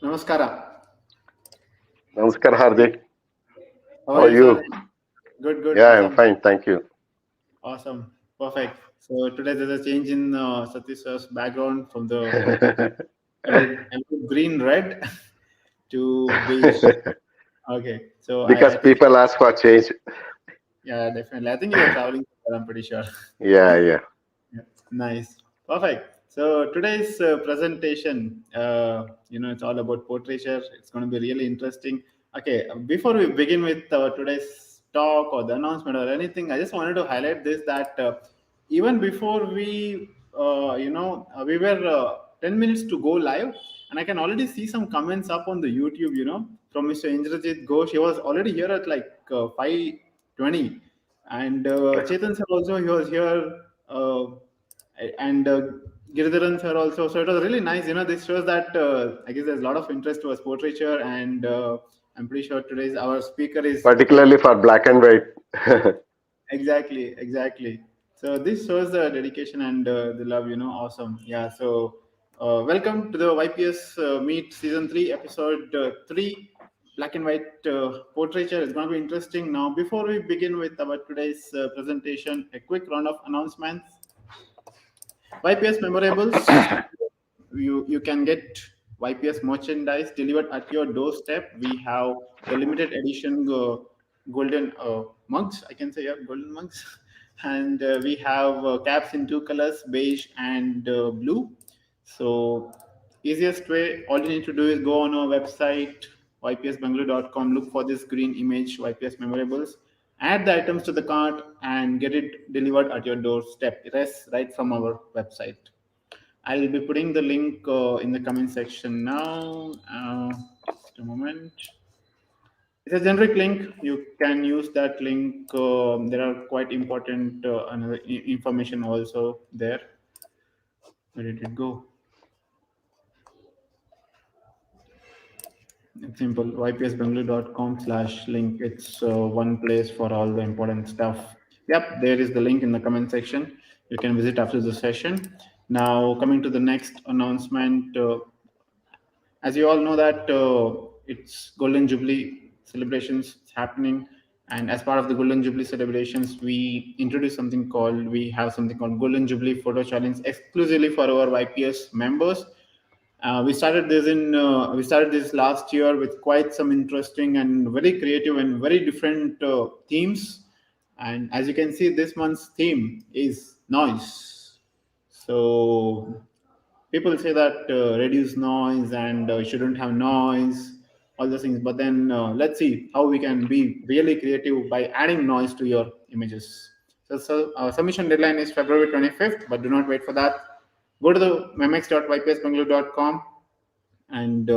Namaskara. Namaskar, Hardik. How How are are you, sir? you? Good, good, Yeah, I'm awesome, fine. Thank you. awesome, perfect. So today there's a change in Satish sir's background from the green red to beige. Okay, so I Because think people ask for change. yeah, definitely. I think you're traveling. I'm pretty sure. Yeah, yeah. Yeah, nice. Perfect. So today's presentation, it's all about portraiture. It's going to be really interesting. Okay, before we begin with today's talk or the announcement or anything, I just wanted to highlight this that even before we were 10 minutes to go live, and I can already see some comments up on the YouTube, from Mr. Indrajit Ghosh. He was already here at like 5:20, and Chetan sir also, he was here. And Giridharan sir also. So it was really nice. This shows that I guess there's a lot of interest towards portraiture, and I'm pretty sure today's our speaker is Particularly for black and white. exactly, exactly. So this shows the dedication and the love. Awesome. Yeah. So welcome to the YPS Meet Season 3, Episode 3. Black and white portraiture is going to be interesting. Now, before we begin with our today's presentation, a quick round of announcements. YPS memorables, you can get YPS merchandise delivered at your doorstep. We have the limited edition golden mugs. I can say, yeah, golden mugs, and we have caps in two colors, beige and blue. So easiest way, all you need to do is go on our website ypsbengaluru.com, look for this green image YPS memorables, add the items to the cart, and get it delivered at your doorstep. Rest right from our website. I'll be putting the link in the comment section now. Just a moment. It's a generic link. You can use that link. There are quite important another information also there. Where did it go? It's simple. ypsbengaluru.com/link. It's one place for all the important stuff. Yep, there is the link in the comment section. You can visit after the session. Now, coming to the next announcement. As you all know that it's Golden Jubilee celebrations happening, and as part of the Golden Jubilee celebrations, we have something called Golden Jubilee Photo Challenge exclusively for our YPS members. We started this last year with quite some interesting and very creative and very different themes. And as you can see, this month's theme is noise. So people say that reduce noise and shouldn't have noise, all those things. But then let's see how we can be really creative by adding noise to your images. So submission deadline is February 25th, but do not wait for that. Go to the memex.ypsbengaluru.com and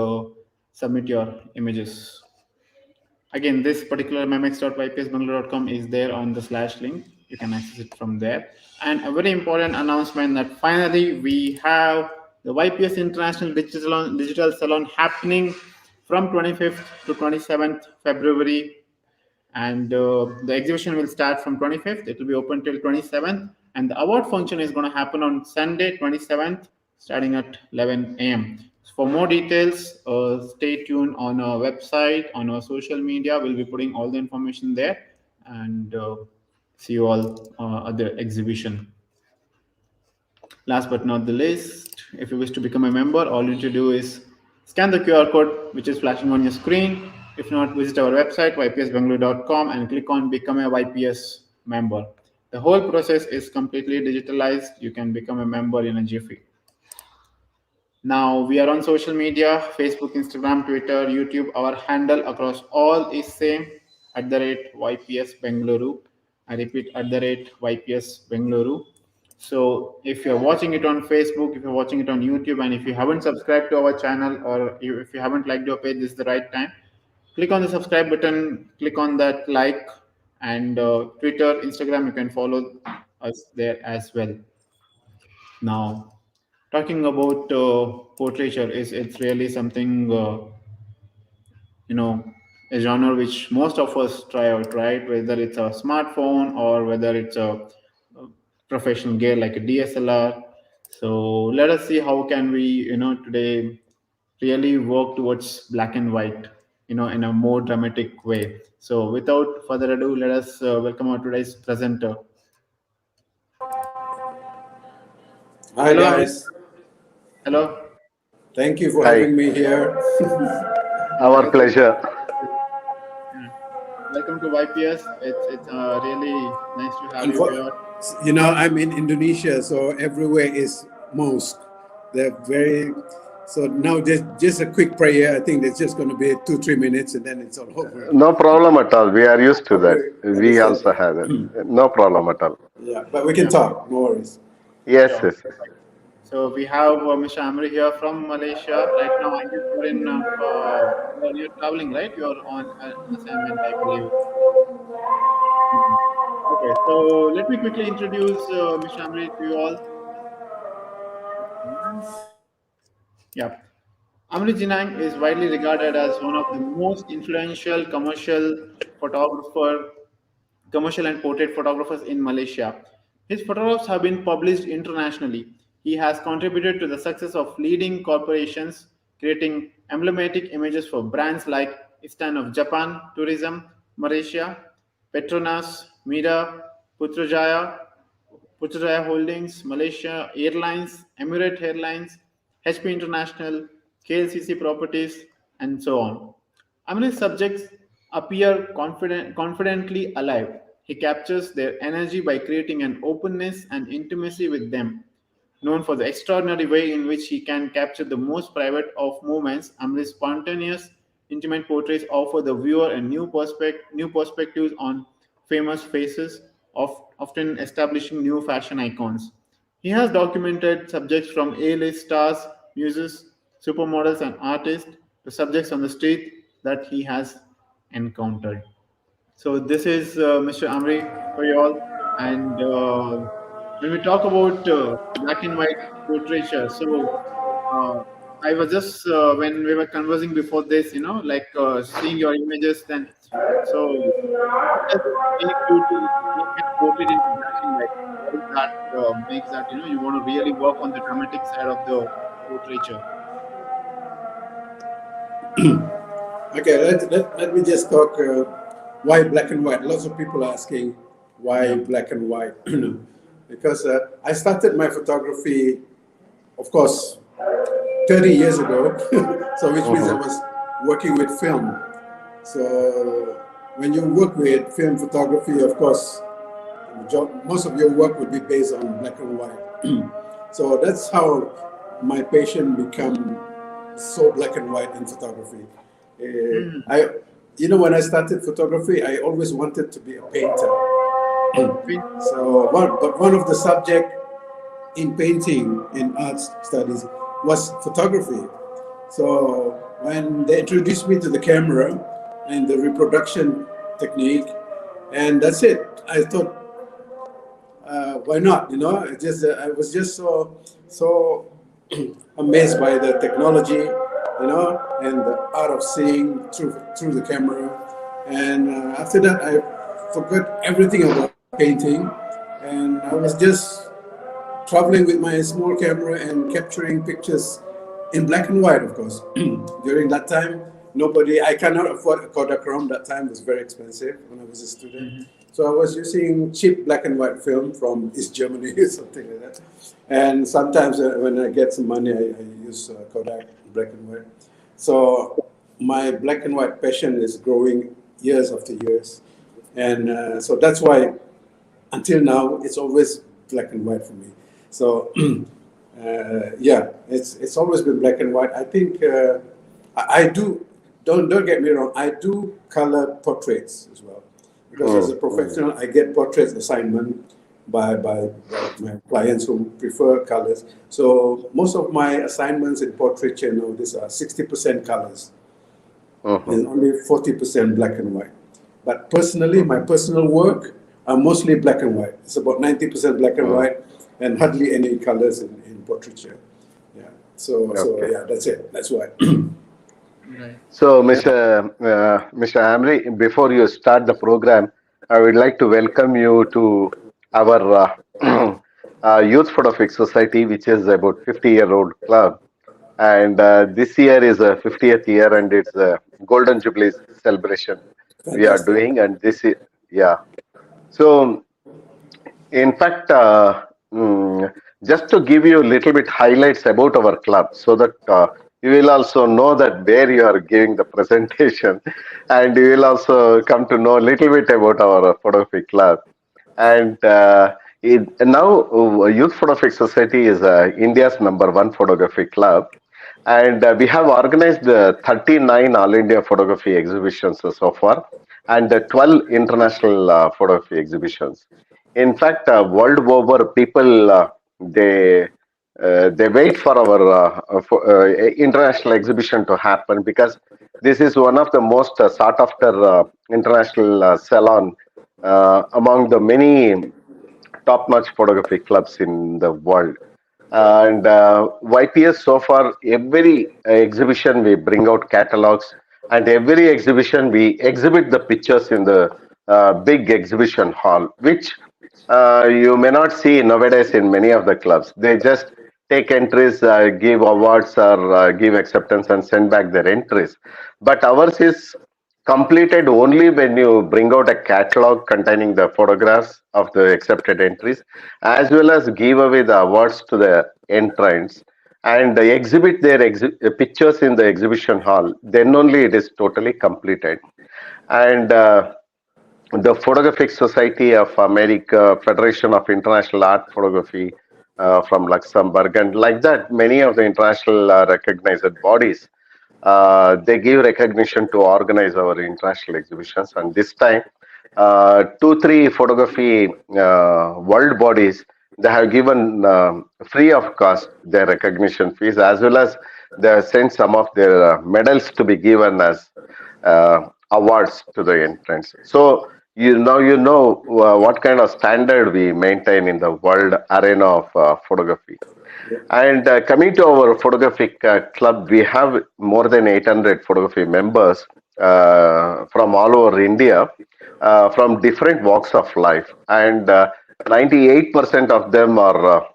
submit your images. Again, this particular memex.ypsbengaluru.com is there on the slash link. You can access it from there. And a very important announcement that finally we have the YPS International Digital Salon happening from 25th to 27th February. And the exhibition will start from 25th. It will be open till 27th. And the award function is going to happen on Sunday, 27th, starting at 11 a.m. For more details, stay tuned on our website, on our social media. We'll be putting all the information there. And see you all at the exhibition. Last but not the least, if you wish to become a member, all you need to do is scan the QR code which is flashing on your screen. If not, visit our website ypsbengaluru.com and click on Become a YPS member. The whole process is completely digitalized. You can become a member in a jiffy. Now we are on social media: Facebook, Instagram, Twitter, YouTube. Our handle across all is same @YPS Bengaluru. I repeat @YPS Bengaluru. So if you're watching it on Facebook, if you're watching it on YouTube, and if you haven't subscribed to our channel or if you haven't liked your page, this is the right time. Click on the subscribe button, click on that like, and Twitter, Instagram, you can follow us there as well. Now, talking about portraiture is it's really something you know a genre which most of us try out, right? Whether it's a smartphone or whether it's a professional gear like a DSLR. So let us see how can we today really work towards black and white, in a more dramatic way. So without further ado, let us welcome our today's presenter. Hi Hello, Amrit. guys, Hello. thank you for Hi, having me here. our Welcome. pleasure. Yeah. Welcome to YPS. It's really nice to have And you for, here. I'm in Indonesia, so everywhere is mosque. They're very so now just a quick prayer. I think it's just going to be 2-3 minutes and then it's all over. No problem at all. We are used to that. Okay, We understand also that. have it. No problem at all. Yeah, but we can Yeah. talk. No worries. Yes, Sure. yes. Perfect. So we have Mr. Amri here from Malaysia. Right now, I guess you're traveling, right? You're on an assignment, I believe. Mhm. Okay, so let me quickly introduce Mr. Amri to you all. Yeah. Amri Ginang is widely regarded as one of the most influential commercial and portrait photographers in Malaysia. His photographs have been published internationally. He has contributed to the success of leading corporations, creating emblematic images for brands like Istan of Japan, Tourism, Malaysia, Petronas, Mida, Putrajaya, Putrajaya Holdings, Malaysia Airlines, Emirates Airlines, HP International, KLCC Properties, and so on. Amri's subjects appear confidently alive. He captures their energy by creating an openness and intimacy with them. Known for the extraordinary way in which he can capture the most private of moments, Amri's spontaneous, intimate portraits offer the viewer a new perspectives on famous faces, often establishing new fashion icons. He has documented subjects from A-list stars, muses, supermodels, and artists to subjects on the street that he has encountered. So this is Mr. Amri for you all. And when we talk about black and white portraiture, so I was just when we were conversing before this, like seeing your images. Then, so what does it make you to make it portrait into black and white? What is that makes that you want to really work on the dramatic side of the portraiture? Okay, let me just talk why black and white. Lots of people are asking why Yeah. black and white. Because I started my photography, of course, 30 years ago, so which means I Mhm. was working with film. So when you work with film photography, of course, most of your work would be based on black and white. So that's how my passion become so black and white in photography. Mm. When I started photography, I always wanted to be a painter. Fin- But one of the subject in painting in arts studies was photography. So when they introduced me to the camera and the reproduction technique, and that's it. I thought, why not? I was just so amazed by the technology, and the art of seeing through the camera. And after that, I forgot everything about painting, and I was just traveling with my small camera and capturing pictures in black and white, of course. During that time, I cannot afford a Kodachrome. That time was very expensive when I was a student. Mhm. So I was using cheap black and white film from East Germany or something like that. And sometimes when I get some money, I use Kodak black and white. So my black and white passion is growing years after years. And so that's why until now, it's always black and white for me. So, yeah, it's always been black and white. I think I do. Don't get me wrong. I do color portraits as well, because as a Mm. professional, I get portraits assignment by my clients who prefer colors. So most of my assignments in portraiture now these are 60% colors Mhm. and only 40% black and white. But personally, my personal work are mostly black and white. It's about 90% black and Mm. white and hardly any colors in portraiture. Yeah. So Okay. yeah, that's it. That's why. Right. So, Mr. Amri, before you start the program, I would like to welcome you to our Youth Photographic Society, which is about 50-year-old club. And this year is a 50th year, and it's a Golden Jubilee celebration we are Fantastic. doing. And this is, yeah. So, in fact, just to give you a little bit highlights about our club, so that you will also know that where you are giving the presentation, and you will also come to know a little bit about our photography club. And now, Youth Photographic Society is India's #1 photography club, and we have organized 39 All India photography exhibitions so far, and 12 international photography exhibitions. In fact, world over, people they wait for our international exhibition to happen, because this is one of the most sought after international salon among the many top-notch photography clubs in the world. And YPS, so far, every exhibition we bring out catalogs, and every exhibition we exhibit the pictures in the big exhibition hall, which you may not see nowadays in many of the clubs. They just take entries, give awards, or give acceptance and send back their entries. But ours is completed only when you bring out a catalog containing the photographs of the accepted entries, as well as give away the awards to the entrants, and exhibit their pictures in the exhibition hall. Then only it is totally completed. And the Photographic Society of America, Federation of International Art Photography from Luxembourg, and like that, many of the international recognized bodies, they give recognition to organize our international exhibitions. And this time, two, three photography world bodies, they have given free of cost their recognition fees, as well as they have sent some of their medals to be given as awards to the entrants. So you know what kind of standard we maintain in the world arena of photography. And coming to our photographic club, we have more than 800 photography members from all over India, from different walks of life, and 98% of them are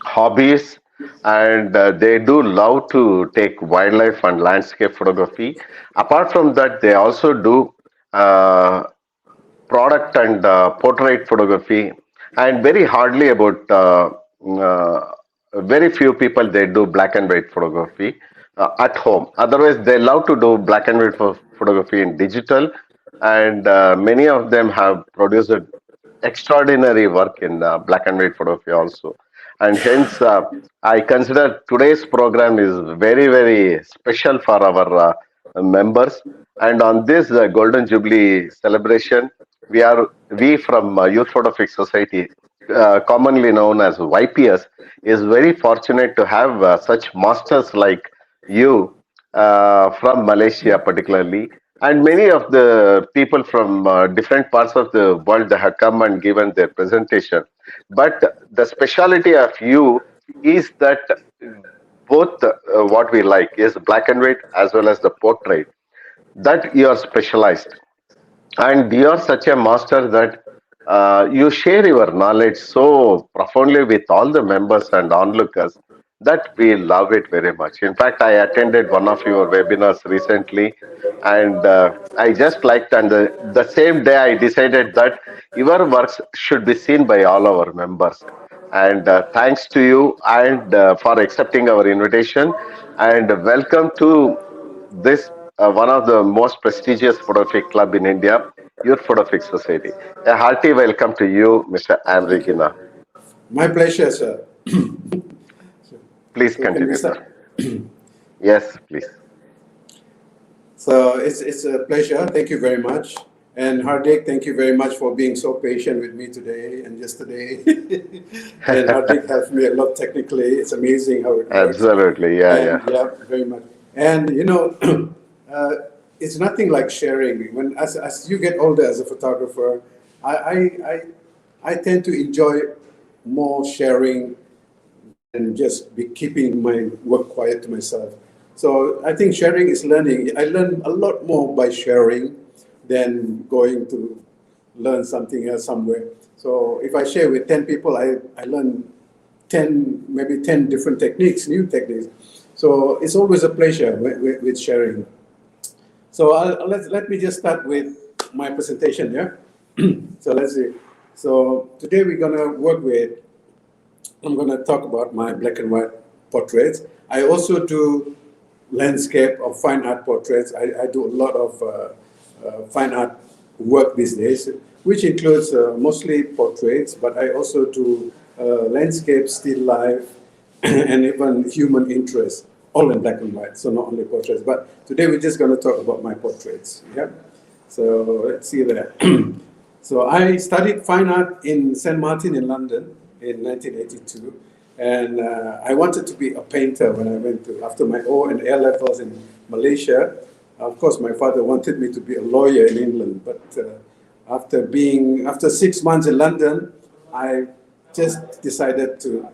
hobbies, and they do love to take wildlife and landscape photography. Apart from that, they also do uh, product and portrait photography, and very hardly about uh, very few people they do black and white photography at home. Otherwise, they love to do black and white photography in digital, and many of them have produced extraordinary work in black and white photography also. And hence, I consider today's program is very, very special for our members. And on this Golden Jubilee celebration, we from Youth Photographic Society, commonly known as YPS, is very fortunate to have such masters like you from Malaysia, particularly, and many of the people from different parts of the world that have come and given their presentation. But the speciality of you is that both what we like is black and white as well as the portrait, that you are specialized, and you're such a master that you share your knowledge so profoundly with all the members and onlookers that we love it very much. In fact, I attended one of your webinars recently, and I just liked, and the same day I decided that your works should be seen by all our members. And thanks to you and for accepting our invitation, and welcome to this one of the most prestigious photographic club in India, Youth Photographic Society. A hearty welcome to you, Mr. Amri Thank you. Ginang. My pleasure, sir. Please So can we continue, sir. start? Yes, please. So it's a pleasure. Thank you very much. And Hardik, thank you very much for being so patient with me today and yesterday. And Hardik helped me a lot technically. It's amazing how it works. Absolutely, yeah, And yeah. yeah, very much. And you know, it's nothing like sharing. When as you get older as a photographer, I I I, I tend to enjoy more sharing and just be keeping my work quiet to myself. So I think sharing is learning. I learn a lot more by sharing than going to learn something else somewhere. So if I share with 10 people, I learn 10, maybe 10 different techniques, new techniques. So it's always a pleasure with sharing. So let me just start with my presentation, yeah? So let's see. So today we're gonna I'm gonna talk about my black and white portraits. I also do landscape or fine art portraits. I do a lot of fine art work these days, which includes mostly portraits, but I also do landscape, still life, and even human interest, all in black and white, so not only portraits. But today we're just going to talk about my portraits. Yeah. So let's see there. So I studied fine art in St. Martin in London in 1982, and I wanted to be a painter when I went to, after my O and A levels in Malaysia. Of course, my father wanted me to be a lawyer in England, but after 6 months in London, I just decided to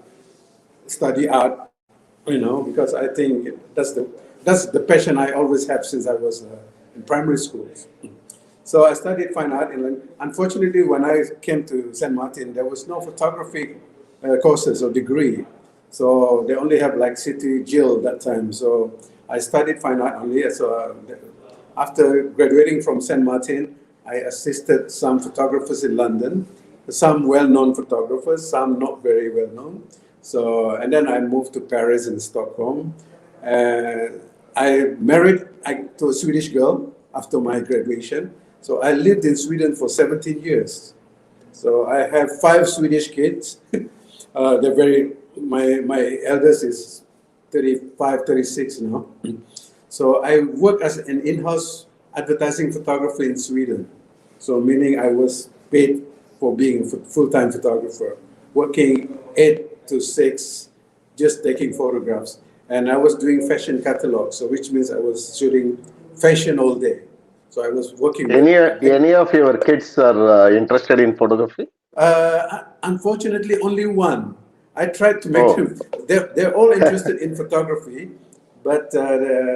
study art, because I think that's the passion I always have since I was in primary school. So I studied fine art, and unfortunately, when I came to St. Martin, there was no photography courses or degree. So they only have like City Jill that time. So I studied fine art only. So after graduating from St. Martin, I assisted some photographers in London, some well-known photographers, some not very well-known. So, and then I moved to Paris and Stockholm. I married to a Swedish girl after my graduation. So I lived in Sweden for 17 years. So I have 5 Swedish kids. My eldest is 35, 36 now. So I work as an in-house advertising photographer in Sweden. So meaning I was paid for being a full-time photographer, working 8 to 6, just taking photographs. And I was doing fashion catalogs, so which means I was shooting fashion all day. So I was working. Any of your kids are interested in photography? Unfortunately, only one. I tried to make them. They're all interested in photography, but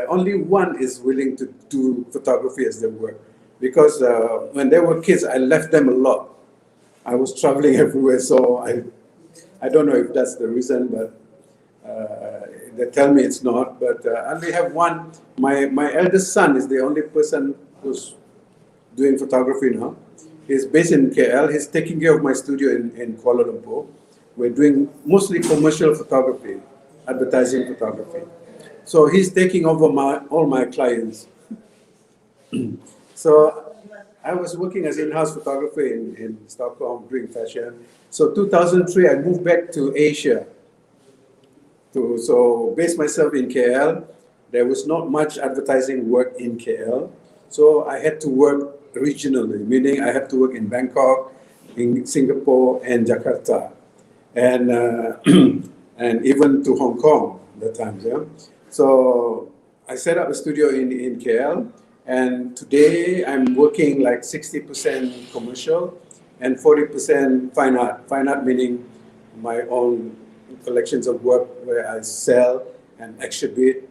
only one is willing to do photography as their work. Because when they were kids, I left them a lot. I was traveling everywhere, so I don't know if that's the reason, but they tell me it's not. But I only have one. My eldest son is the only person who's doing photography now. He's based in KL. He's taking care of my studio in Kuala Lumpur. We're doing mostly commercial photography, advertising photography. So he's taking over all my clients. So I was working as in-house photographer in Stockholm doing fashion. So 2003, I moved back to Asia. So base myself in KL. There was not much advertising work in KL. So I had to work regionally, meaning I had to work in Bangkok, in Singapore, and Jakarta. And and even to Hong Kong at times. Yeah? So I set up a studio in KL. And today I'm working like 60% commercial and 40% fine art. Fine art meaning my own collections of work where I sell and exhibit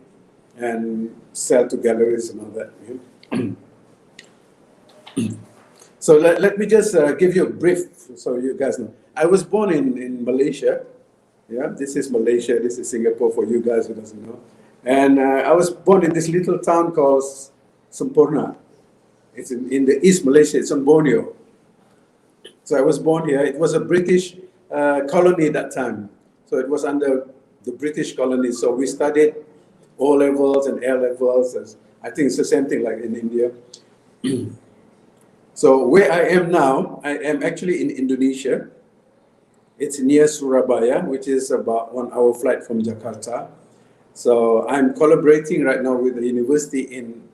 and sell to galleries and all that. So let me just give you a brief so you guys know. I was born in Malaysia. Yeah, this is Malaysia, this is Singapore for you guys who doesn't know. And I was born in this little town called Sempurna. It's in the East Malaysia, it's on Borneo. So I was born here. It was a British colony at that time. So it was under the British colony. So we studied O levels and A levels. I think it's the same thing like in India. So where I am now, I am actually in Indonesia. It's near Surabaya, which is about 1 hour flight from Jakarta. So I'm collaborating right now with the university in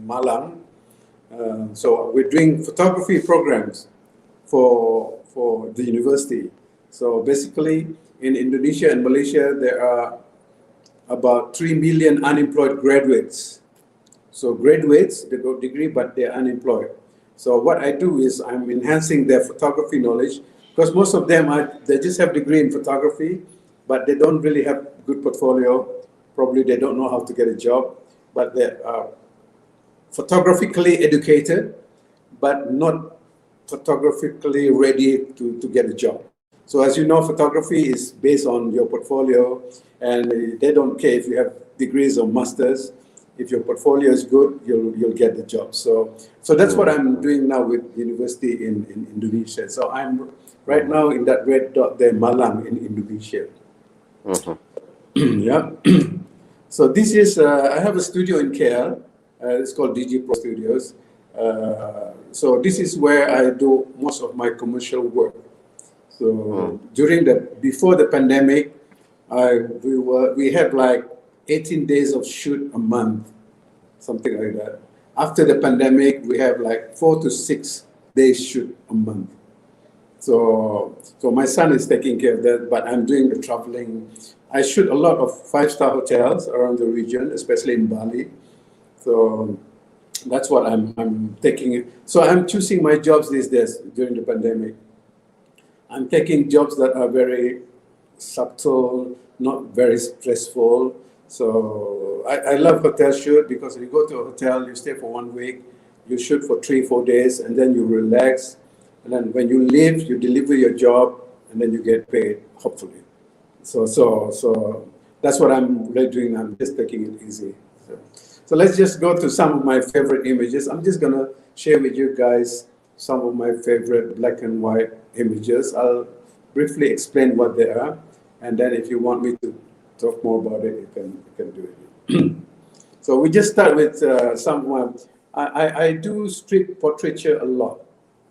Malang. So we're doing photography programs for the university. So basically in Indonesia and Malaysia, there are about 3 million unemployed graduates. So graduates, they got a degree, but they're unemployed. So what I do is I'm enhancing their photography knowledge because most of them, they just have a degree in photography, but they don't really have good portfolio. Probably they don't know how to get a job, but they are photographically educated, but not photographically ready to get a job. So as you know, photography is based on your portfolio, and they don't care if you have degrees or masters. If your portfolio is good, you'll get the job. So that's what I'm doing now with university in Indonesia. So I'm right now in that red dot there, Malang in Indonesia. Yeah. So this is I have a studio in KL. It's called DG Pro Studios. So this is where I do most of my commercial work. So before the pandemic, we had like 18 days of shoot a month, something like that. After the pandemic, we have like 4 to 6 days shoot a month. So my son is taking care of that, but I'm doing the traveling. I shoot a lot of 5-star hotels around the region, especially in Bali. So that's what I'm taking. So I'm choosing my jobs these days during the pandemic. I'm taking jobs that are very subtle, not very stressful. So I love hotel shoot because you go to a hotel, you stay for 1 week, you shoot for 3-4 days, and then you relax. And then when you leave, you deliver your job, and then you get paid, hopefully. So that's what I'm really doing. I'm just taking it easy. So let's just go to some of my favorite images. I'm just gonna share with you guys some of my favorite black and white images. I'll briefly explain what they are, and then if you want me to talk more about it, you can do it. So we just start with someone. I do street portraiture a lot.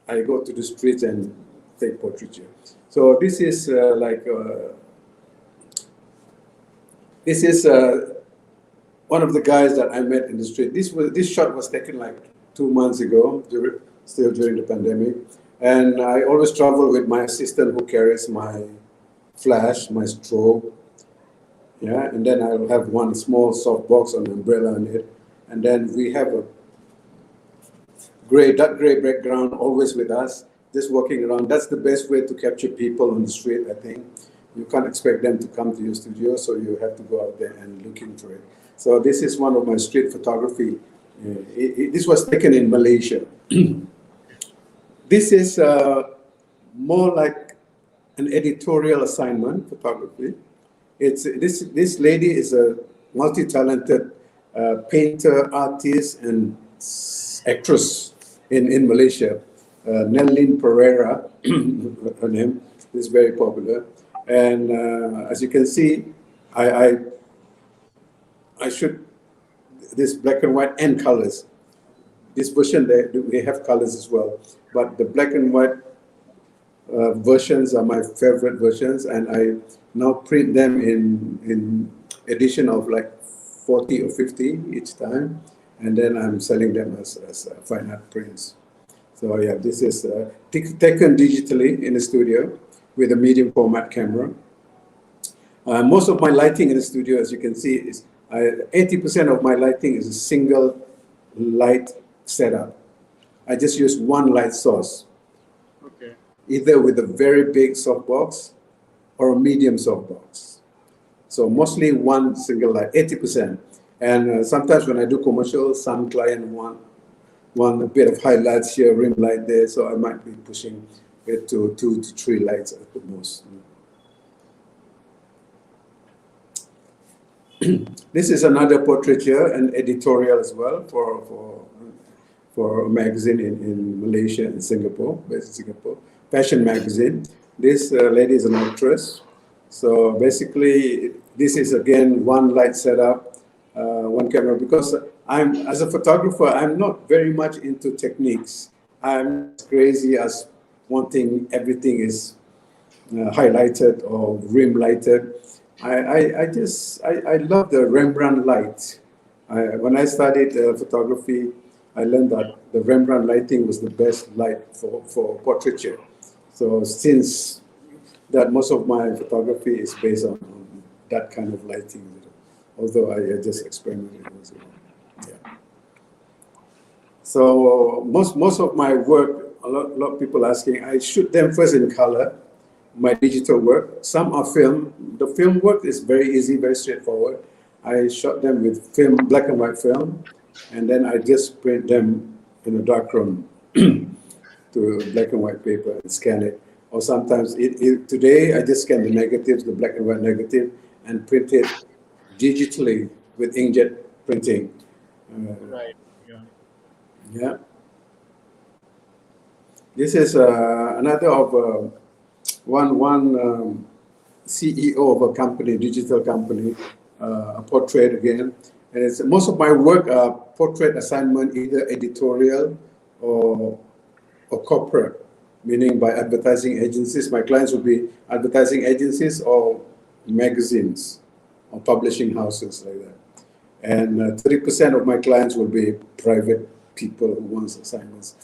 I go to the streets and take portraiture. So this is one of the guys that I met in the street. This shot was taken like 2 months ago, still during the pandemic. And I always travel with my assistant who carries my flash, my strobe. Yeah, and then I'll have one small soft box on the umbrella on it. And then we have a dark gray background always with us, just walking around. That's the best way to capture people on the street, I think. You can't expect them to come to your studio, so you have to go out there and look into it. So this is one of my street photography. This was taken in Malaysia. This is more like an editorial assignment photography. This lady is a multi-talented painter, artist, and actress in Malaysia. Nelline Pereira, her name is very popular. And as you can see, I shoot this black and white and colors. This version, we have colors as well. But the black and white versions are my favorite versions, and I now print them in edition of like 40 or 50 each time, and then I'm selling them as fine art prints. So yeah, this is taken digitally in the studio with a medium format camera. Most of my lighting in the studio, as you can see, is 80% of my lighting is a single light setup. I just use one light source. Okay. Either with a very big softbox or a medium softbox. So mostly one single light, 80%. And sometimes when I do commercials, some client want a bit of highlights here, rim light there, so I might be pushing it to 2 to 3 lights at the most. This is another portraiture and editorial as well for a magazine in Malaysia and Singapore, based in Singapore, fashion magazine. This lady is an actress. So basically, this is again one light setup, one camera, because as a photographer, I'm not very much into techniques. I'm as crazy as wanting everything is highlighted or rim lighted. I love the Rembrandt light. When I studied photography, I learned that the Rembrandt lighting was the best light for portraiture. So since that, most of my photography is based on that kind of lighting, although I just experimented as well. Yeah. So most of my work, a lot of people asking, I shoot them first in color, my digital work. Some are film. The film work is very easy, very straightforward. I shot them with film, black and white film, and then I just print them in a darkroom to black and white paper and scan it. Or sometimes, today I just scan the negatives, the black and white negative, and print it digitally with inkjet printing. Right. Yeah. Yeah. This is another of one CEO of a company, digital company, a portrait again. And it's, most of my work are portrait assignment, either editorial or corporate, meaning by advertising agencies. My clients will be advertising agencies or magazines or publishing houses like that. And 30% of my clients will be private people who want assignments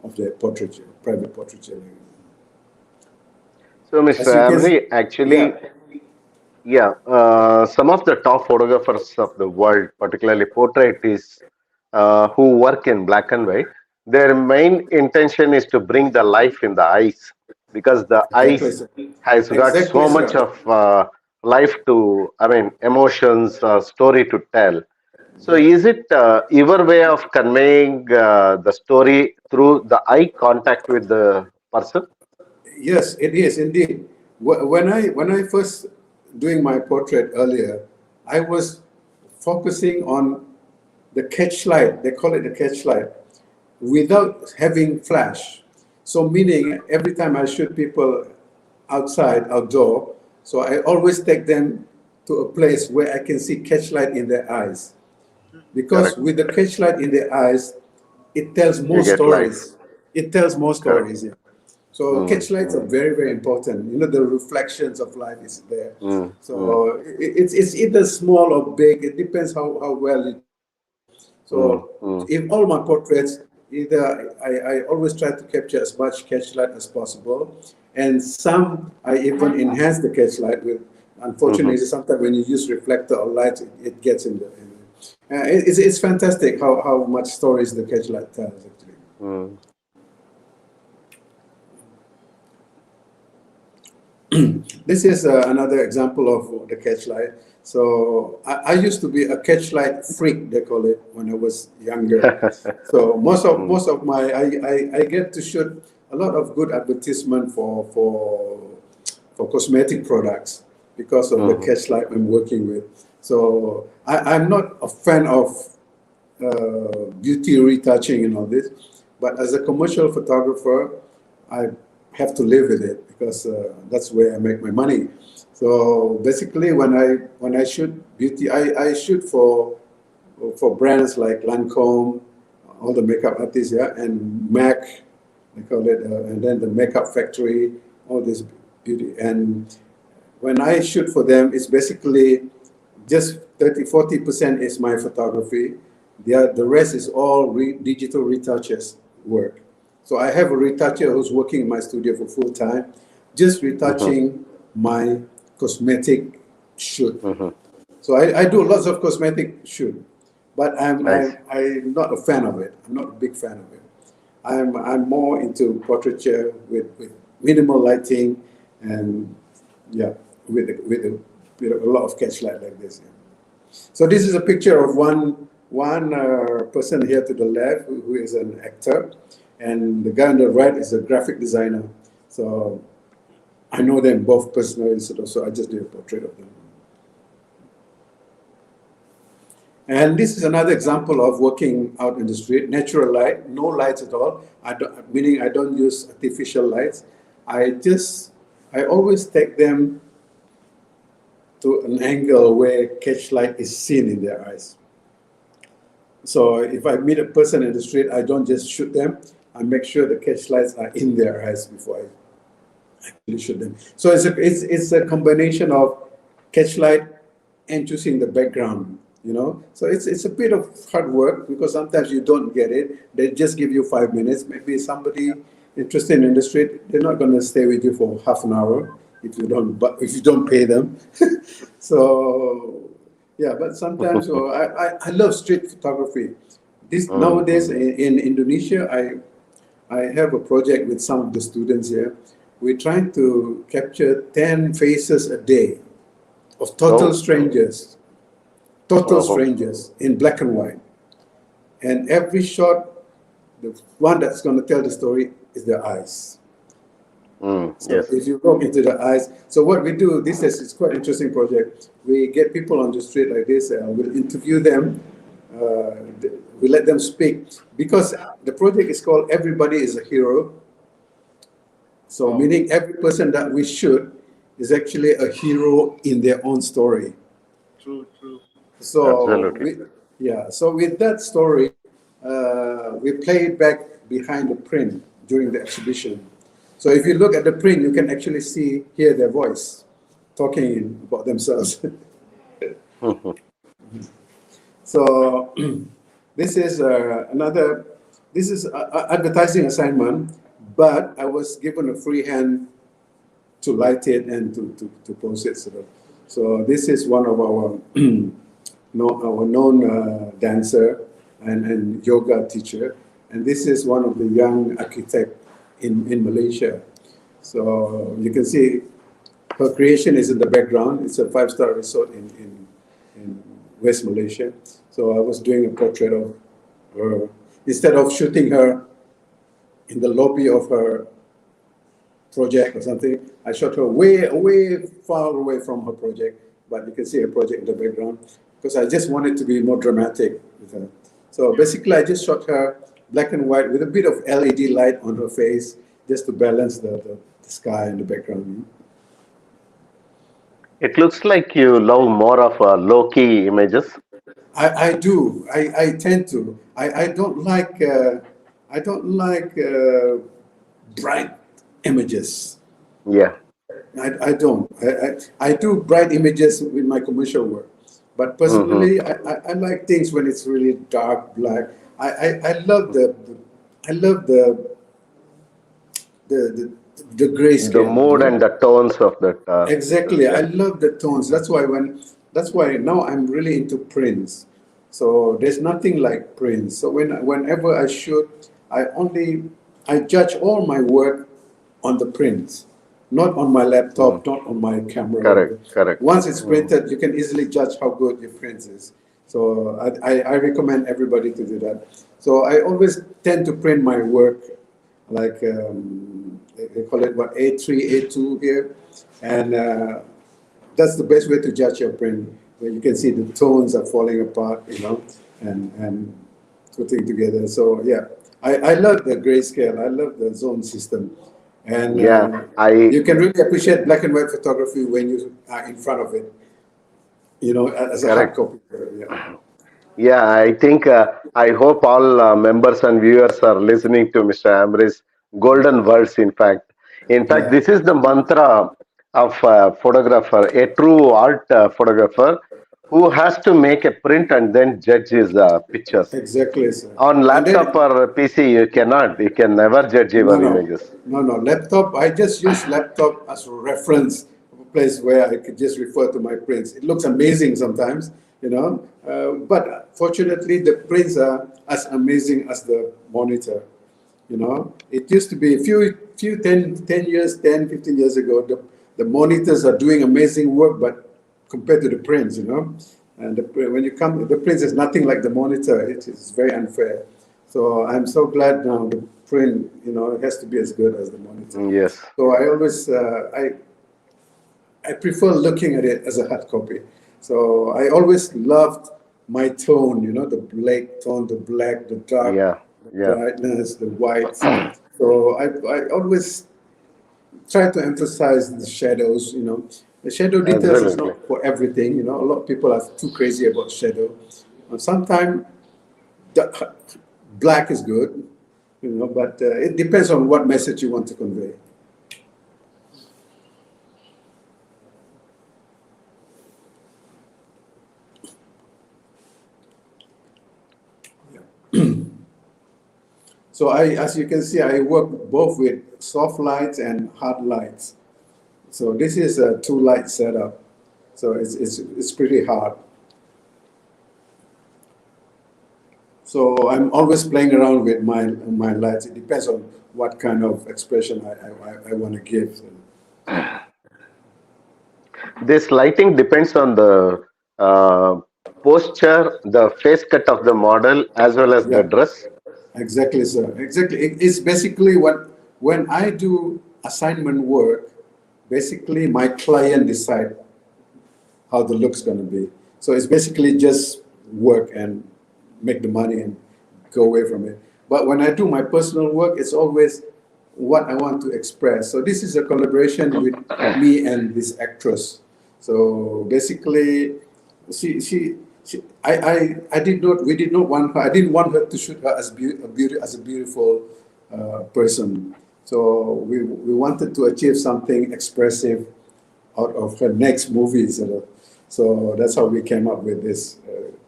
of their portraiture, private portraiture. So, Mr. As you can see, Amri, actually, yeah, yeah, some of the top photographers of the world, particularly portraitists, who work in black and white, their main intention is to bring the life in the eyes, because the exactly, eyes sir. has got Exactly, so much sir. of life to, I mean, emotions, story to tell. So, is it your way of conveying the story through the eye contact with the person? Yes, it is indeed. When I first doing my portrait earlier, I was focusing on the catch light. They call it the catch light, without having flash. So meaning every time I shoot people outside, outdoor, so I always take them to a place where I can see catch light in their eyes. Because Correct. with the catch light in their eyes, it tells You more get life. stories. It tells more Correct. stories. Yeah. So Mm, catch lights are mm, very, very important. You know, the reflections of light is there. mm, mm, So it's either small or big. It depends how well you take it. mm, So mm, in all my portraits, either I always try to capture as much catch light as possible, and some I even enhance the catch light with. Unfortunately, mhm. sometimes when you use reflector or light, it gets in the. It's fantastic how much stories the catch light tells actually. Mm. This is another example of the catch light. So I used to be a catch light freak, they call it, when I was younger. So Mm, most of my I get to shoot a lot of good advertisement for cosmetic products because of the mhm, catch light I'm working with. So I'm not a fan of beauty retouching and all this, but as a commercial photographer, I have to live with it because that's where I make my money. So basically, when I shoot beauty, I shoot for brands like Lancome, all the makeup artists, yeah, and MAC, they call it, and then the Makeup Factory, all this beauty. And when I shoot for them, it's basically just 30–40% is my photography. The rest is all digital retouchers work. So I have a retoucher who's working in my studio for full time, just mhm, retouching my cosmetic shoot. mhm. So I do lots of cosmetic shoot, but Nice. I'm not a fan of it. I'm not a big fan of it. I'm more into portraiture with minimal lighting and yeah, with a lot of catch light like this. Yeah. So this is a picture of one person here to the left who is an actor, and the guy on the right is a graphic designer. So I know them both personally, so I just did a portrait of them. And this is another example of working out in the street, natural light, no lights at all. Meaning I don't use artificial lights. I always take them to an angle where catch light is seen in their eyes. So if I meet a person in the street, I don't just shoot them. I make sure the catch lights are in their eyes before I actually shoot them. So it's a combination of catch light and choosing the background. So it's a bit of hard work because sometimes you don't get it. They just give you 5 minutes. Maybe somebody interested in the street, they're not going to stay with you for half an hour if you don't pay them. So yeah, but sometimes I love street photography. This nowadays Mhm. in Indonesia, I have a project with some of the students here. We're trying to capture 10 faces a day of Oh, total oh, strangers in black and white. And every shot, the one that's going to tell the story is their eyes. So Yes. if you look into the eyes, so what we do, this is it's quite interesting project. We get people on the street like this, and we'll interview them. We let them speak because the project is called "Everybody is a Hero." So meaning every person that we shoot is actually a hero in their own story. True, true. So Absolutely. so with that story, we play it back behind the print during the exhibition. So if you look at the print, you can actually hear their voice talking about themselves. So this is this is a advertising assignment, but I was given a free hand to light it and to post it. So this is one of our our known dancer and yoga teacher, and this is one of the young architect in Malaysia. So you can see her creation is in the background. It's a 5-star resort in West Malaysia. So I was doing a portrait of her. Instead of shooting her in the lobby of her project or something, I shot her way far away from her project, but you can see her project in the background because I just wanted to be more dramatic with her. So basically, I just shot her black and white with a bit of LED light on her face just to balance the sky in the background. It looks like you love more of low-key images. I do. I tend to. I don't like bright images. Yeah. I don't. I do bright images with my commercial work, but personally, I like things when it's really dark, black. I love the grayscale. The mood and the tones of that. Exactly. I love the tones. That's why now I'm really into prints. So there's nothing like prints. So whenever I shoot, I judge all my work on the prints, not on my laptop, not on my camera. Correct. Once it's printed, you can easily judge how good your print is. So I recommend everybody to do that. So I always tend to print my work like they call it what, A3, A2 here, and that's the best way to judge your print, where you can see the tones are falling apart, and putting together. So yeah, I love the grayscale. I love the zone system, and you can really appreciate black and white photography when you are in front of it, as a hard copy. Yeah. Yeah, I think I hope all members and viewers are listening to Mr. Amri's golden words. In fact, this is the mantra of a photographer, a true art photographer, who has to make a print and then judge his pictures. Exactly, sir. On laptop or PC, you cannot. You can never judge your images. No. Laptop. I just use laptop as a reference, a place where I could just refer to my prints. It looks amazing sometimes, but fortunately, the prints are as amazing as the monitor. It used to be a few 10 years, 10, 15 years ago, the monitors are doing amazing work, but compared to the prints, and when you come, the prints is nothing like the monitor. It is very unfair. So I'm so glad now the print, it has to be as good as the monitor. Yes. So I always, I prefer looking at it as a hard copy. So I always loved my tone, the black tone, the black, the dark, the brightness, the white. So I always try to emphasize the shadows, The shadow details is not for everything, A lot of people are too crazy about shadow. Sometimes black is good, but it depends on what message you want to convey. So as you can see, I work both with soft lights and hard lights. So this is a 2-light setup. So it's pretty hard. So I'm always playing around with my lights. It depends on what kind of expression I want to give. This lighting depends on the posture, the face cut of the model, as well as the dress. Exactly, sir. Exactly. It's basically when I do assignment work, basically my client decide how the look's going to be. So it's basically just work and make the money and go away from it. But when I do my personal work, it's always what I want to express. So this is a collaboration with me and this actress. So basically, I did not, we did not want her, I didn't want her to shoot her as a beautiful person. So we wanted to achieve something expressive out of her next movie. So that's how we came up with this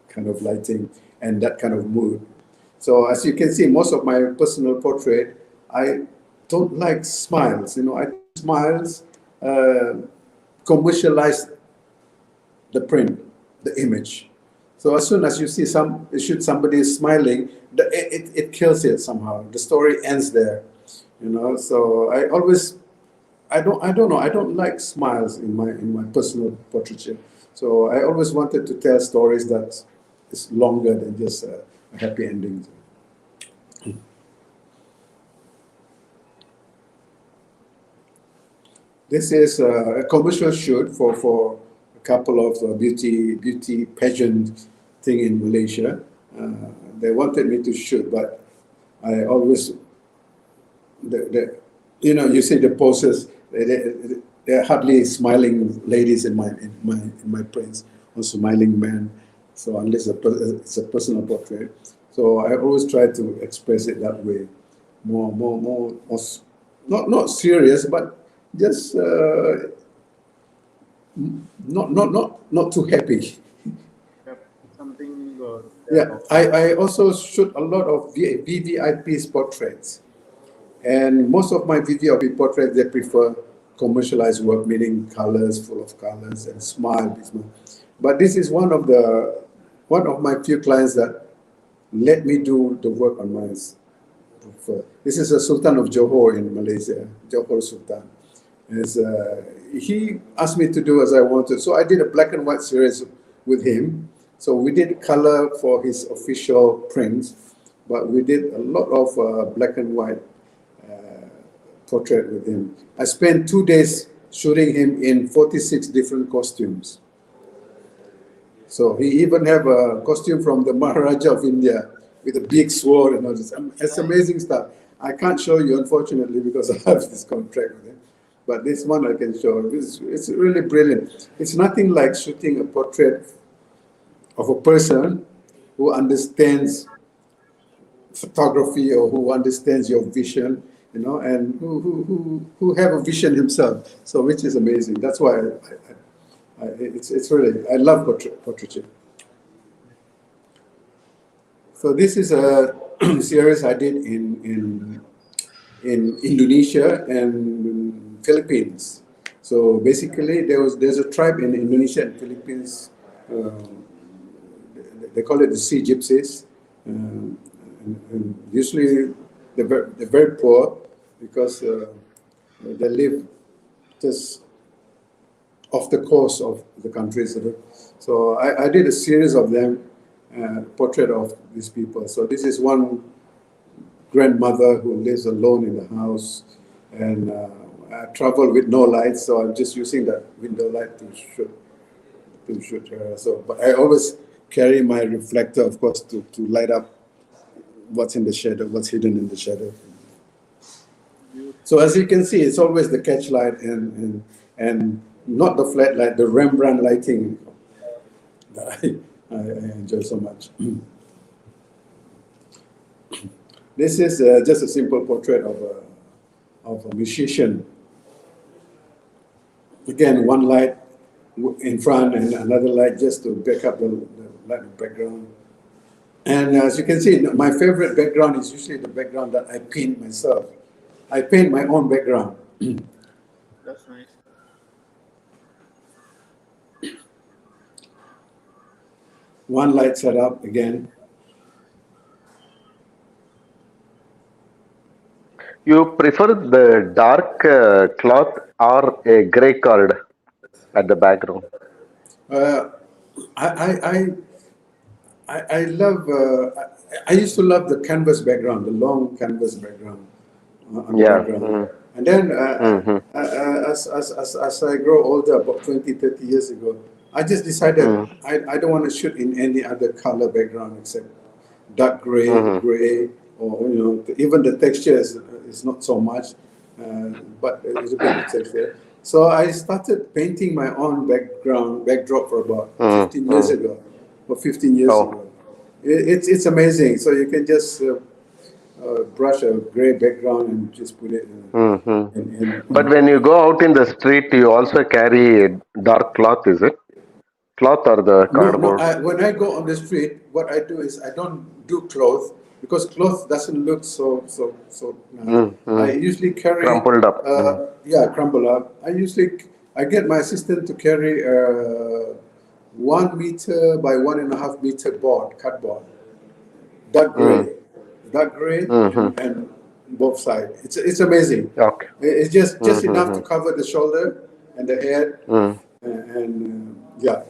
kind of lighting and that kind of mood. So as you can see, most of my personal portrait, I don't like smiles. I smiles commercialize the print, the image. So as soon as you see somebody is smiling, it kills it somehow. The story ends there. So I don't know. I don't like smiles in my personal portraiture. So I always wanted to tell stories that is longer than just a happy ending. This is a commercial shoot for a couple of beauty pageant thing in Malaysia. They wanted me to shoot, but I always, you see the poses. They're hardly smiling ladies in my prints, or smiling men. So unless it's a personal portrait, so I always try to express it that way, more not serious, but just not too happy. Something. Yeah, I also shoot a lot of VVIP's portraits, and most of my VVIP portraits, they prefer commercialized work, meaning colors, full of colors, and smile. But this is one of my few clients that let me do the work on mine. This is a Sultan of Johor in Malaysia, Johor Sultan. He asked me to do as I wanted, so I did a black and white series with him. So we did color for his official prints, but we did a lot of black and white portrait with him. I spent 2 days shooting him in 46 different costumes. So he even have a costume from the Maharaja of India with a big sword and all this. It's amazing stuff. I can't show you, unfortunately, because I have this contract with him. But this one I can show. It's really brilliant. It's nothing like shooting a portrait of a person who understands photography or who understands your vision, and who have a vision himself. So which is amazing. That's why it's really, I love portraiture. So this is a series I did in Indonesia and Philippines. So basically, there's a tribe in Indonesia and Philippines. They call it the Sea Gypsies. And usually they're very poor because they live just off the coast of the country. So I did a series of them, portrait of these people. So this is one grandmother who lives alone in the house, and I travel with no lights, so I'm just using that window light to shoot her. So, but I always carry my reflector, of course, to light up what's in the shadow, what's hidden in the shadow. So as you can see, it's always the catch light and not the flat light, the Rembrandt lighting that I enjoy so much. This is just a simple portrait of a musician. Again, one light in front and another light just to back up the light background. And as you can see, my favorite background is usually the background that I paint myself. I paint my own background. That's nice. One light setup again. You prefer the dark cloth or a gray card at the background? I love. I used to love the canvas background, the long canvas background on the Yeah. background. And then Mm-hmm. as I grow older, about 20, 30 years ago, I just decided Mm-hmm. I don't want to shoot in any other color background except dark Mm-hmm. gray, or even the texture is not so much, but a little bit of texture. So I started painting my own backdrop for about 15 years Mm-hmm. ago, or 15 years Oh. ago. It's amazing. So you can just brush a gray background and just put it Mm-hmm. But in when you go out in the street, you also carry dark cloth, is it? Cloth or the No. cardboard? When I go on the street, what I do is I don't do cloth because cloth doesn't look so nice. I Mm-hmm. usually carry, Crumpled up. Mm-hmm. yeah, crumble up. I get my assistant to carry 1 meter by 1.5 meter cardboard, dark Mm-hmm. gray, dark gray, Mm-hmm. and both sides. It's amazing. Okay. It's just enough to Mm-hmm. cover the shoulder and the head, Mm. and yeah,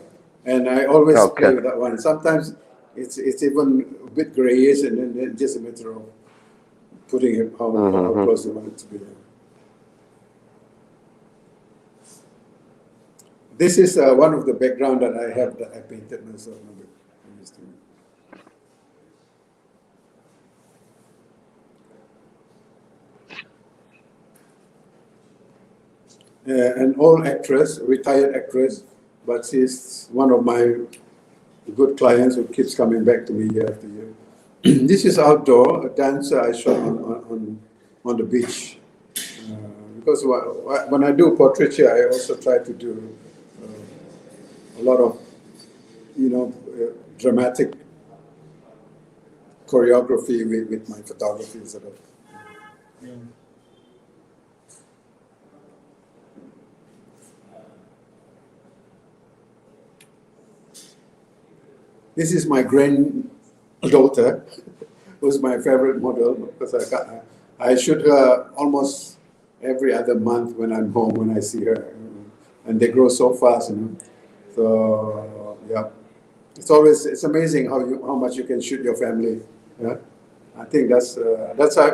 and I always play Okay. with that one. Sometimes it's even a bit grayish, and then just a matter of putting it how Mm-hmm. close you want it to be. This is one of the background that I have that I painted myself. An old actress, retired actress, but she's one of my good clients who keeps coming back to me year after year. This is outdoor, a dancer I shot on the beach. Because when I do portraiture, I also try to do a lot of, dramatic choreography with my photography sort of. This is my granddaughter, who's my favorite model because I shoot her almost every other month when I'm home, when I see her, and they grow so fast, So yeah, it's amazing how much you can shoot your family. Yeah, I think that's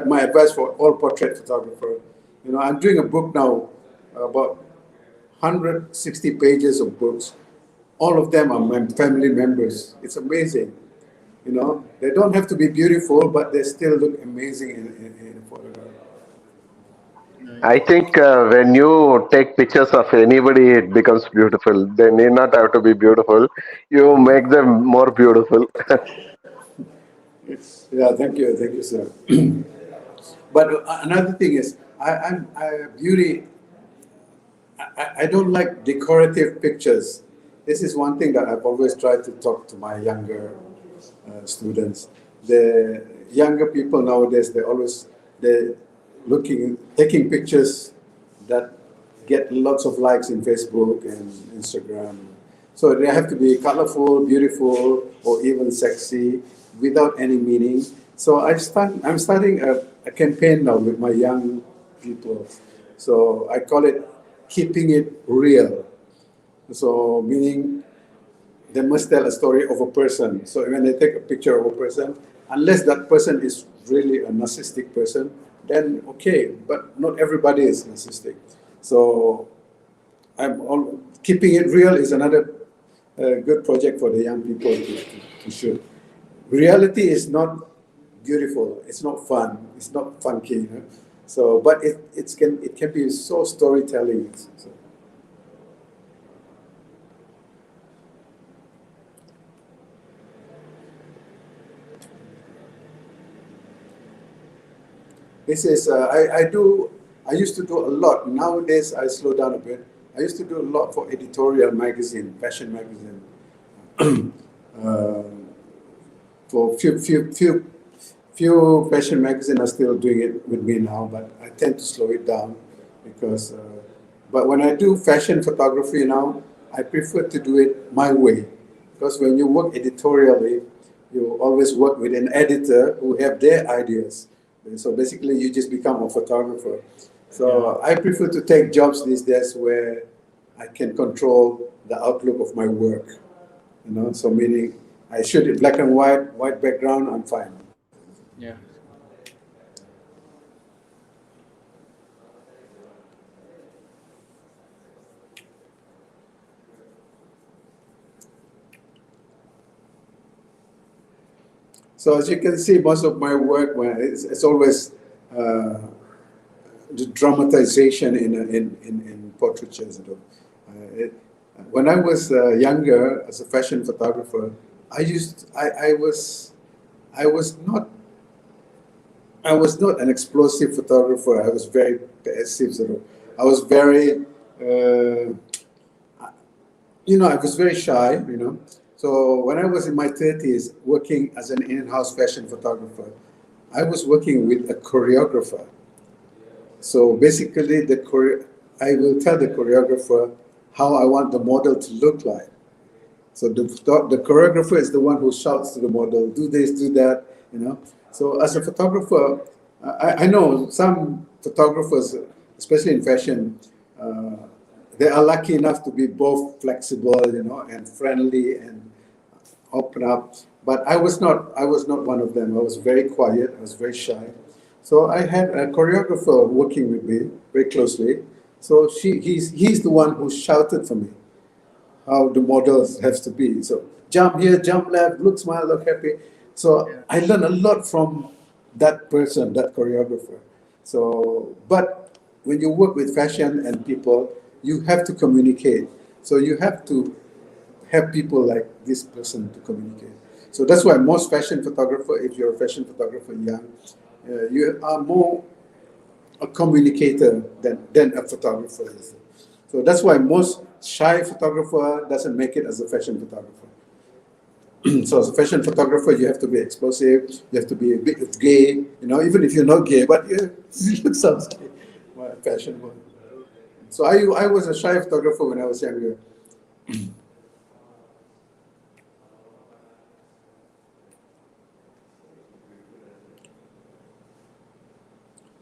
my advice for all portrait photographers. I'm doing a book now, about 160 pages of books. All of them are my family members. It's amazing. They don't have to be beautiful, but they still look amazing in a photograph. I think when you take pictures of anybody, it becomes beautiful. They need not have to be beautiful. You make them more beautiful. Yeah, thank you, sir. But another thing is, beauty. I don't like decorative pictures. This is one thing that I've always tried to talk to my younger students. The younger people nowadays, they're taking pictures that get lots of likes in Facebook and Instagram. So they have to be colorful, beautiful, or even sexy without any meaning. So I'm starting a campaign now with my young people. So I call it keeping it real. So meaning they must tell a story of a person. So when they take a picture of a person, unless that person is really a narcissistic person, then okay. But not everybody is narcissistic. So keeping it real is another good project for the young people to shoot. Reality is not beautiful. It's not fun. It's not funky. So, but it can be so storytelling. So, this is I used to do a lot. Nowadays I slow down a bit. I used to do a lot for editorial magazine, fashion magazine. uh, for few fashion magazines are still doing it with me now, but I tend to slow it down because. But when I do fashion photography now, I prefer to do it my way, because when you work editorially, you always work with an editor who have their ideas. So basically, you just become a photographer. So I prefer to take jobs these days where I can control the outlook of my work. So meaning I shoot it black and white background, I'm fine. Yeah. So as you can see, most of my work, it's always the dramatization in portraiture. When I was younger, as a fashion photographer, I was not an explosive photographer. I was very passive. I was very, I was very shy. So when I was in my 30s, working as an in-house fashion photographer, I was working with a choreographer. So basically, I will tell the choreographer how I want the model to look like. So the choreographer is the one who shouts to the model, do this, do that, So as a photographer, I know some photographers, especially in fashion, they are lucky enough to be both flexible, and friendly and open up. But I was not one of them. I was very quiet. I was very shy. So I had a choreographer working with me very closely. So he's the one who shouted for me how the models have to be. So jump here, jump left, look, smile, look happy. So I learned a lot from that person, that choreographer. So, but when you work with fashion and people, you have to communicate. So you have to have people like this person to communicate. So that's why most fashion photographer, if you're a fashion photographer young, you are more a communicator than a photographer is. So that's why most shy photographer doesn't make it as a fashion photographer. So as a fashion photographer, you have to be explosive, you have to be a bit gay, even if you're not gay, but you look sounds gay, fashion. So I was a shy photographer when I was younger.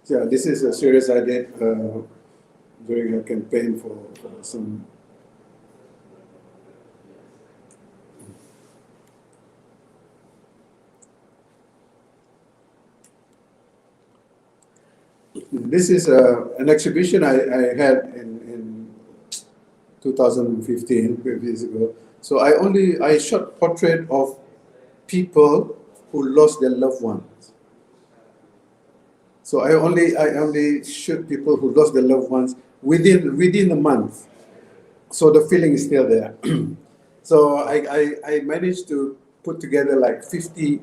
Yeah, this is a series I did during a campaign for some. This is an exhibition I had in 2015, 5 years ago. So I shot portrait of people who lost their loved ones. So I only shoot people who lost their loved ones within a month. So the feeling is still there. So I managed to put together like 50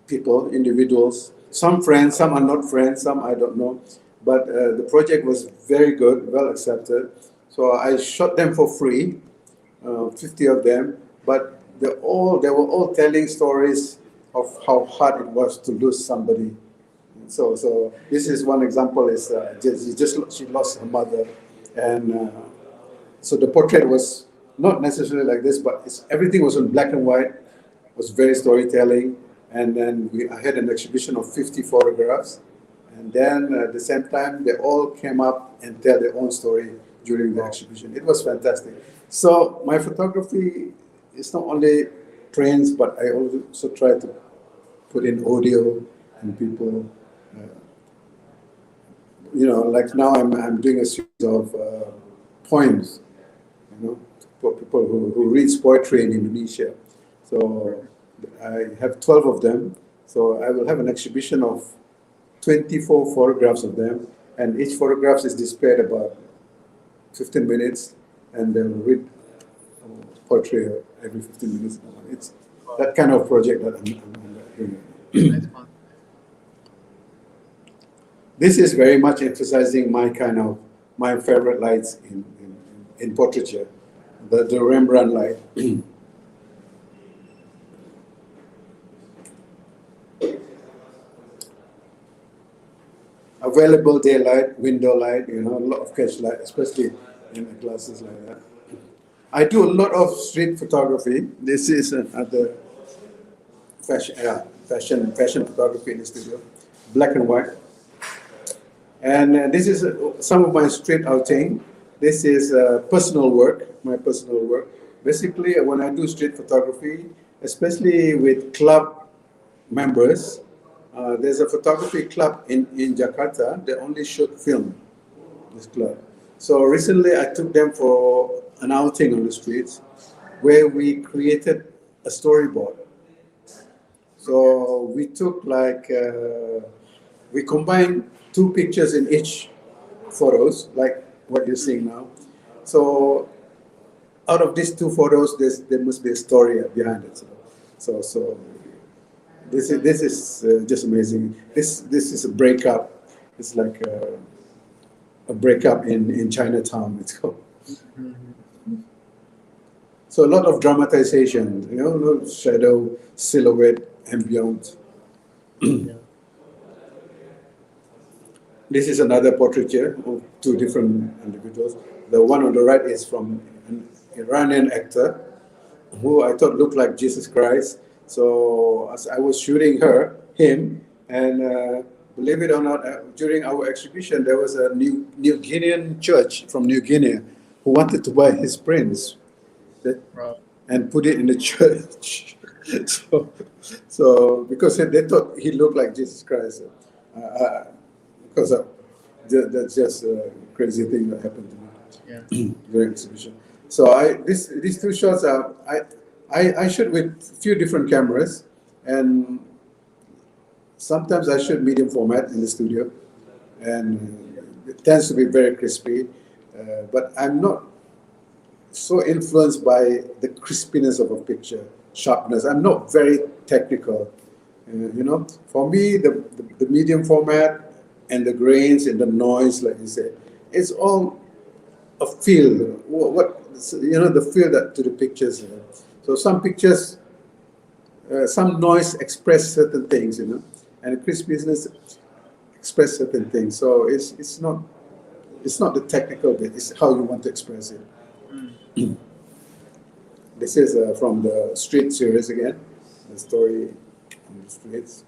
people, individuals, some friends, some are not friends, some I don't know. But the project was very good, well accepted. So I shot them for free, 50 of them, but they were all telling stories of how hard it was to lose somebody. So this is one example. Is she lost her mother, and so the portrait was not necessarily like this, but everything was in black and white. It was very storytelling, and then I had an exhibition of 50 photographs, and then at the same time they all came up and tell their own story during the exhibition. It was fantastic. So my photography is not only prints, but I also try to put in audio and people. Like now I'm doing a series of poems, for people who reads poetry in Indonesia. So I have 12 of them. So I will have an exhibition of 24 photographs of them, and each photograph is displayed about 15 minutes, and they will read poetry every 15 minutes. It's that kind of project that I'm doing. This is very much emphasizing my favorite lights in portraiture, the Rembrandt light. Available daylight, window light, a lot of catch light, especially in the classes like that. I do a lot of street photography. This is another fashion photography in the studio, black and white. And this is some of my street outing. This is personal work, my personal work. Basically, when I do street photography, especially with club members, there's a photography club in Jakarta. They only shoot film, this club. So recently I took them for an outing on the streets where we created a storyboard. So we took like, we combined two pictures in each photos, like what you're seeing now. So out of these two photos, there must be a story behind it. So this is just amazing. This is a breakup. It's like a breakup in Chinatown. It's called. So a lot of dramatization, you know, shadow, silhouette, ambient. This is another portraiture of two different individuals. The one on the right is from an Iranian actor who I thought looked like Jesus Christ. So as I was shooting him, and believe it or not, during our exhibition, there was a New Guinean church from New Guinea who wanted to buy his prints and put it in the church. so because they thought he looked like Jesus Christ. Because that's just a crazy thing that happened to me during exhibition. So these two shots are I shoot with a few different cameras, and sometimes I shoot medium format in the studio, and it tends to be very crispy. But I'm not so influenced by the crispiness of a picture, sharpness. I'm not very technical. You know, for me, the medium format and the grains and the noise, like you said, it's all a feel. What you know, the feel that to the pictures. So some pictures, some noise express certain things, you know, and crispiness express certain things. So it's not the technical bit. It's how you want to express it. This is from the Street series again, the story on the streets.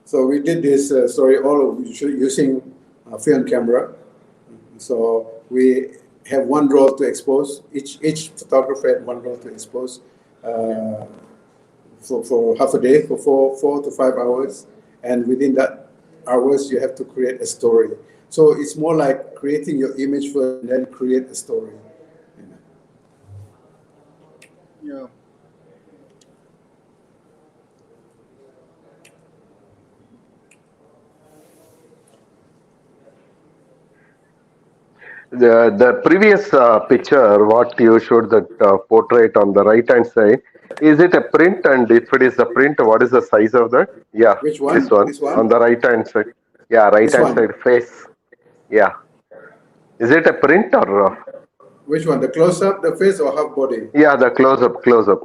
So we did this story all using a film camera. So we have one roll to expose. Each photographer had one roll to expose for half a day, for 4 to 5 hours. And within that hours, you have to create a story. So it's more like creating your image first and then create a story. Yeah. The previous picture, what you showed, that portrait on the right hand side, is it a print? And if it is a print, what is the size of that? Yeah, Which one? this one This one? on the right hand side. Yeah, right This hand one. side face. Yeah, is it a print or? Which one? The close-up, the face, or half body? Yeah, the close up, close up.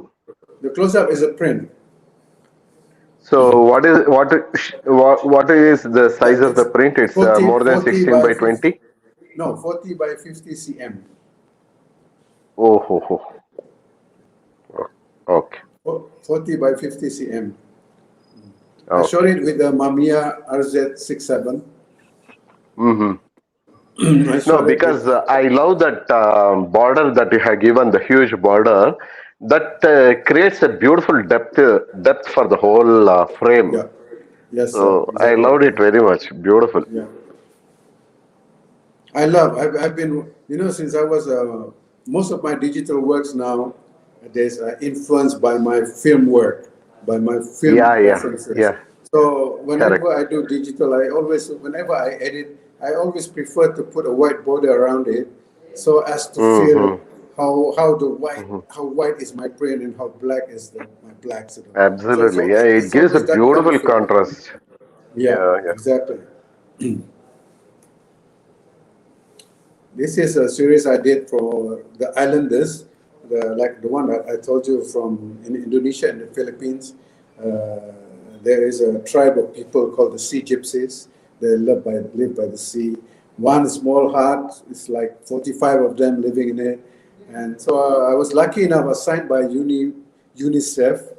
The close-up is a print. So what is the size of It's the print? It's 40, more than 40 16 by by 50. 20. No, 40 by 50 cm. Oh, ho, ho. Okay. 40 by 50 cm. I Okay. shot it with the Mamiya RZ67. No, because I love that border that you have given, the huge border, that creates a beautiful depth for the whole frame. Yeah. Yes, sir. So I Exactly. loved it very much. Beautiful. Yeah. I've been, you know, since I was, most of my digital works nowadays are influenced by my film work, by my film Yeah, yeah, references. yeah. So Correct. whenever I do digital, whenever I edit, I always prefer to put a white border around it so as to feel how white is my print and how black is my blacks. Absolutely. So Yeah, it it's gives a always that kind of beautiful feel. contrast. Yeah, Yeah, yeah. exactly. This is a series I did for the islanders, like the one that I told you from in Indonesia and the Philippines. There is a tribe of people called the Sea Gypsies. They live by the sea. One small hut, it's like 45 of them living in it. And so I was lucky enough, assigned by UNICEF,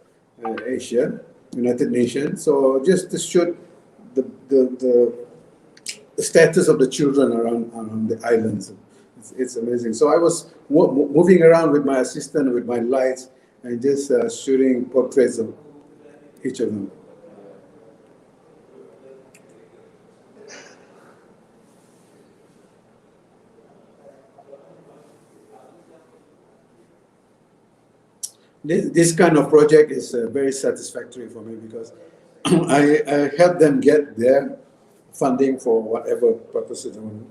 Asia, United Nations. So just to shoot the, the status of the children around the islands. It's amazing. So I was moving around with my assistant, with my lights, and just shooting portraits of each of them. this kind of project is very satisfactory for me because I help them get their funding for whatever purposes they want.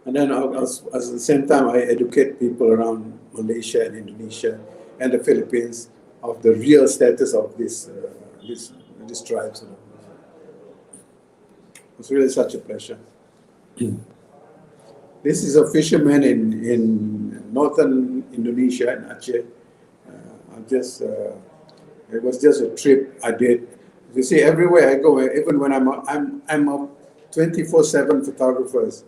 And then at the same time, I educate people around Malaysia and Indonesia and the Philippines of the real status of these tribes. It's really such a pleasure. This is a fisherman in northern Indonesia, in Aceh. It was just a trip I did. You see, everywhere I go, even when I'm a 24/7 photographers.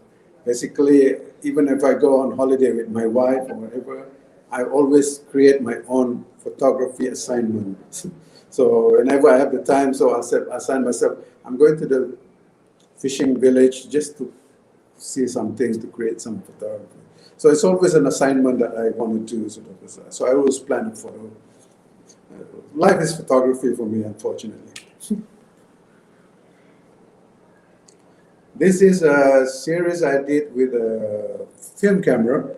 Basically, even if I go on holiday with my wife or whatever, I always create my own photography assignment. So whenever I have the time, so I assign myself, I'm going to the fishing village just to see some things, to create some photography. So it's always an assignment that I want to do. So I always plan a photo. Life is photography for me, unfortunately. This is a series I did with a film camera.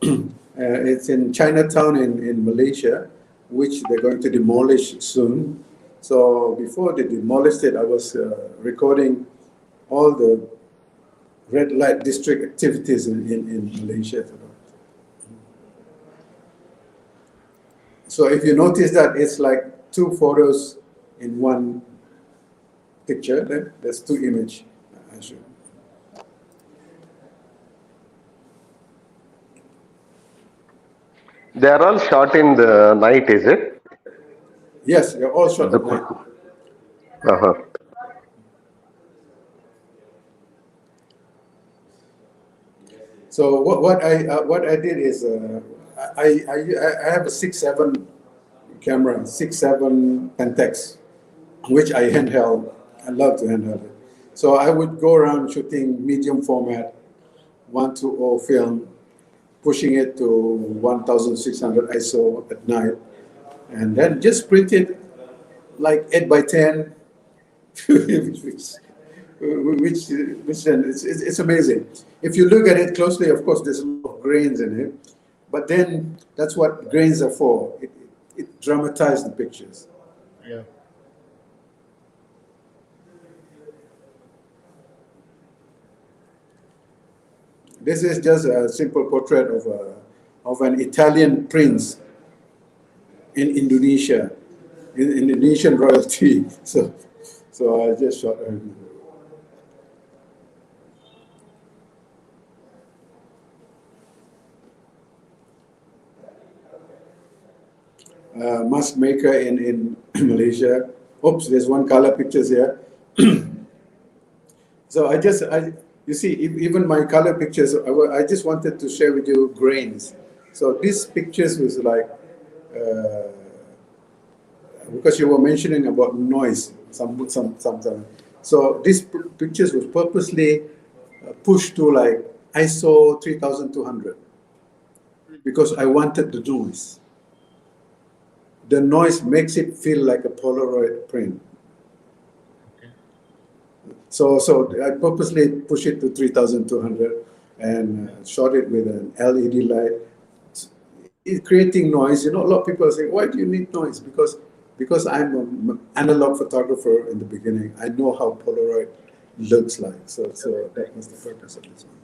It's in Chinatown in Malaysia, which they're going to demolish soon. So before they demolished it, I was recording all the red light district activities in Malaysia. So if you notice that it's like two photos in one picture, then there's two images. They are all shot in the night, is it? Yes, they're all shot at night. Uh-huh. So what I did is I have a 6.7 camera, 6.7 Pentax, which I handheld. I love to handheld it. So I would go around shooting medium format, 1:20 film, pushing it to 1,600 ISO at night, and then just print it like 8x10, which then it's amazing. If you look at it closely, of course, there's a lot of grains in it, but then that's what grains are for. It dramatizes the pictures. Yeah. This is just a simple portrait of an Italian prince in Indonesia, in Indonesian royalty. So I just shot him. Mask maker in Malaysia. Oops, there's one color pictures here. So you see, even my color pictures, I just wanted to share with you grains. So these pictures was like, because you were mentioning about noise, some. So these pictures was purposely pushed to like ISO 3200 because I wanted the noise. The noise makes it feel like a Polaroid print. So I purposely pushed it to 3200 and shot it with an LED light. It's creating noise. You know, a lot of people are saying, why do you need noise? Because I'm an analog photographer in the beginning. I know how Polaroid looks like. So that was the purpose of this one.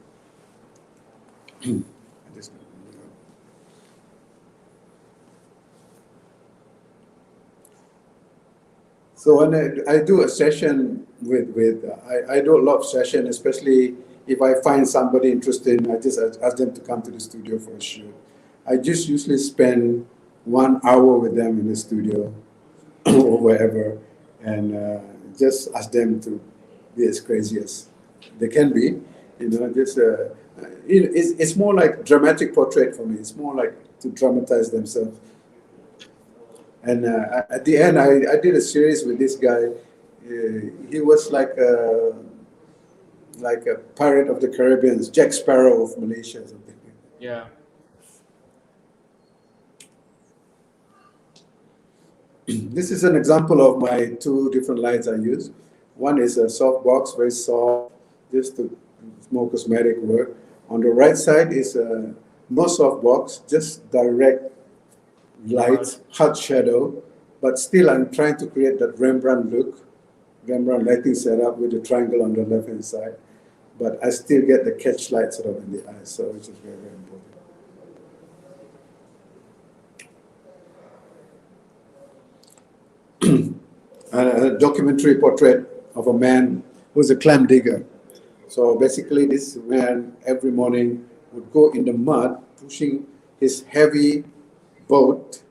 So when I do a session I do a lot of session, especially if I find somebody interested, I just ask them to come to the studio for a shoot. I just usually spend 1 hour with them in the studio or wherever, and just ask them to be as crazy as they can be. You know, just it's more like dramatic portrait for me. It's more like to dramatize themselves. And at the end, I did a series with this guy. He was like a pirate of the Caribbean, Jack Sparrow of Malaysia or something. Yeah. This is an example of my two different lights I use. One is a soft box, very soft, just to more cosmetic work. On the right side is no soft box, just direct lights, hard shadow, but still I'm trying to create that Rembrandt look, Rembrandt lighting setup with the triangle on the left hand side, but I still get the catch light sort of in the eyes, so which is very, very important. A documentary portrait of a man who's a clam digger. So basically, this man every morning would go in the mud, pushing his heavy boat,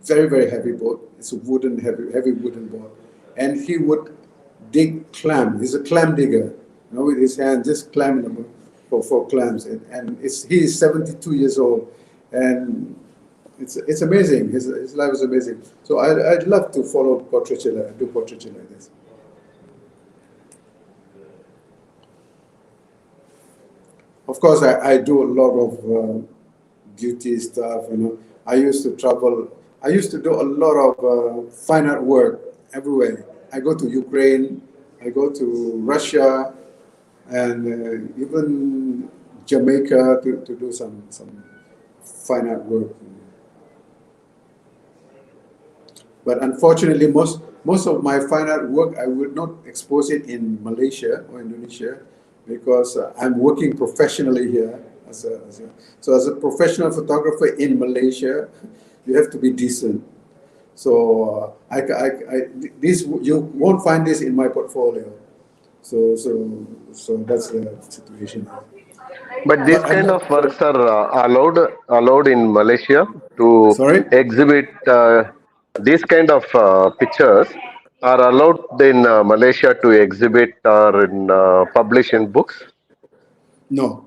very, very heavy boat. It's a wooden, heavy wooden boat. And he would dig clam. He's a clam digger, with his hand, just climbing them for clams. And he is 72 years old. And it's amazing. His life is amazing. So I'd love to follow portraiture, do portraiture like this. Of course, I do a lot of beauty stuff. I used to travel. I used to do a lot of fine art work everywhere. I go to Ukraine. I go to Russia, and even Jamaica to do some fine art work. But unfortunately, most of my fine art work, I would not expose it in Malaysia or Indonesia because I'm working professionally here. So as a professional photographer in Malaysia, you have to be decent. So you won't find this in my portfolio. So that's the situation. But these kind of works are allowed in Malaysia to Sorry? exhibit. These kind of pictures are allowed in Malaysia to exhibit or publish in books. No.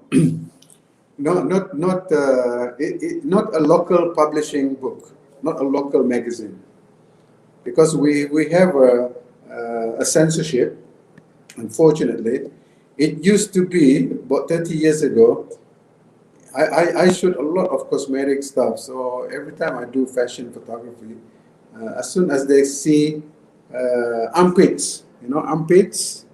No, not a local publishing book, not a local magazine, because we have a censorship. Unfortunately, it used to be about 30 years ago. I shoot a lot of cosmetic stuff, so every time I do fashion photography, as soon as they see armpits, armpits,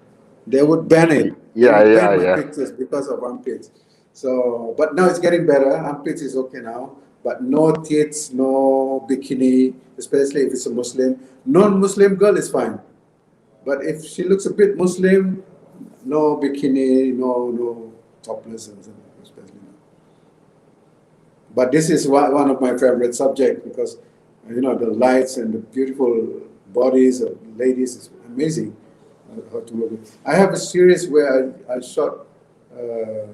they would ban it. They would ban my pictures because of armpits. So, but now it's getting better. Armpits is okay now, but no tits, no bikini, especially if it's a Muslim. Non-Muslim girl is fine, but if she looks a bit Muslim, no bikini, no topless, especially no. But this is one of my favorite subjects because, the lights and the beautiful bodies of ladies is amazing. How to work with. I have a series where I shot a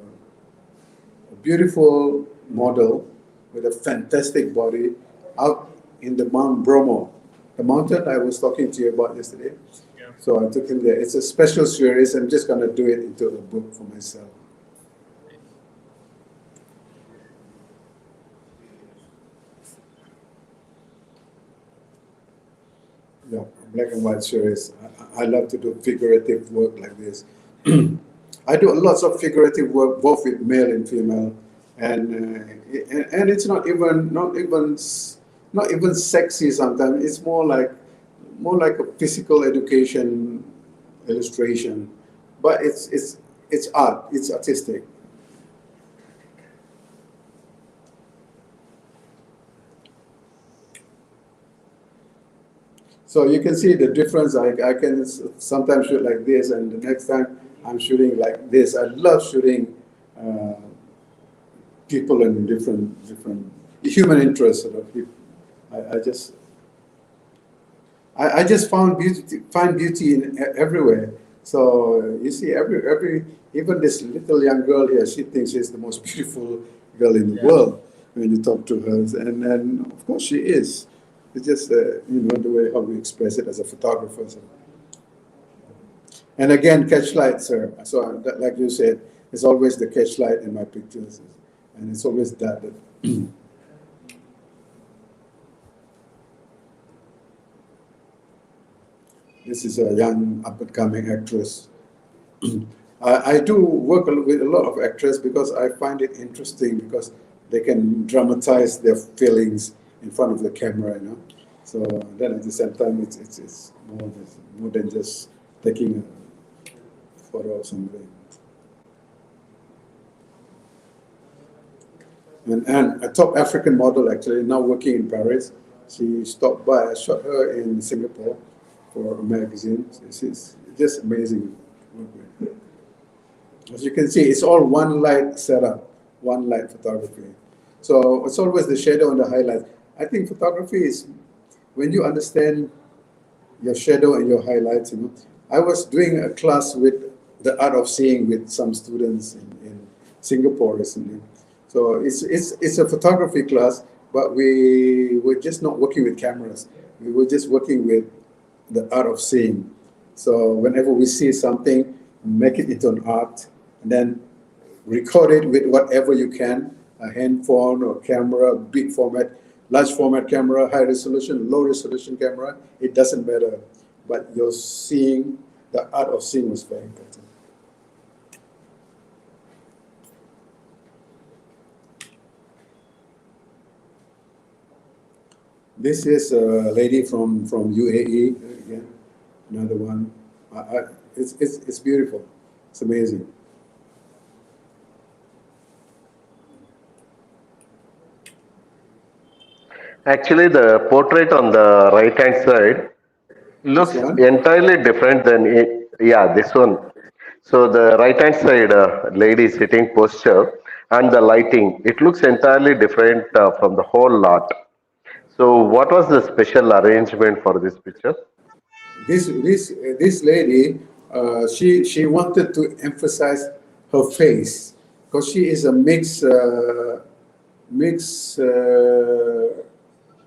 beautiful model with a fantastic body out in the Mount Bromo, the mountain I was talking to you about yesterday. Yeah. So I took him there. It's a special series. I'm just going to do it into a book for myself. Yeah, black and white series. I love to do figurative work like this. I do lots of figurative work, both with male and female, and it's not even sexy sometimes. It's more like a physical education illustration, but it's art. It's artistic. So you can see the difference. I can sometimes shoot like this, and the next time I'm shooting like this. I love shooting people in different human interests. Sort of. I just find beauty in everywhere. So you see, every even this little young girl here, she thinks she's the most beautiful girl in the world when you talk to her, and of course she is. It's just the way how we express it as a photographer. So. And again, catch light, sir. So like you said, it's always the catch light in my pictures, and it's always that. This is a young up-and-coming actress. I do work with a lot of actors because I find it interesting because they can dramatize their feelings in front of the camera, So then at the same time, it's more than just taking a photo of somebody. and a top African model actually now working in Paris. She stopped by. I shot her in Singapore for a magazine. It's just amazing. As you can see, it's all one light setup, one light photography. So it's always the shadow and the highlight. I think photography is when you understand your shadow and your highlights. You know, I was doing a class with the art of seeing with some students in Singapore recently. So it's a photography class, but we were just not working with cameras. We were just working with the art of seeing. So whenever we see something, make it into an art, and then record it with whatever you can, a handphone or camera, big format, large format camera, high resolution, low resolution camera, it doesn't matter. But you're seeing, the art of seeing was very important. This is a lady from UAE, again, another one. It's beautiful. It's amazing. Actually, the portrait on the right hand side This looks one, entirely different than it. Yeah, this one. So the right hand side lady sitting posture and the lighting, it looks entirely different from the whole lot. So what was the special arrangement for this picture? this lady, she wanted to emphasize her face because she is a mix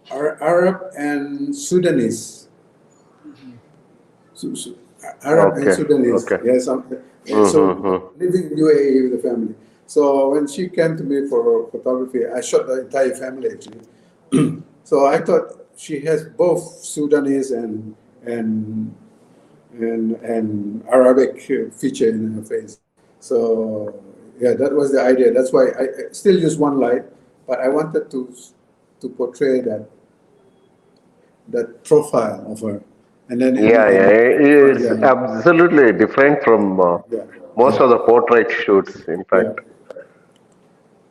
Arab and Sudanese. Arab and Okay, Sudanese. okay. Yes, so Mm-hmm. living in UAE with the family. So when she came to me for photography, I shot the entire family actually. So I thought she has both Sudanese and and Arabic feature in her face. So yeah, that was the idea. That's why I still use one light, but I wanted to portray that profile of her, and then Yeah, yeah, it's yeah, absolutely different from yeah, most yeah, of the portrait shoots, in yeah. fact.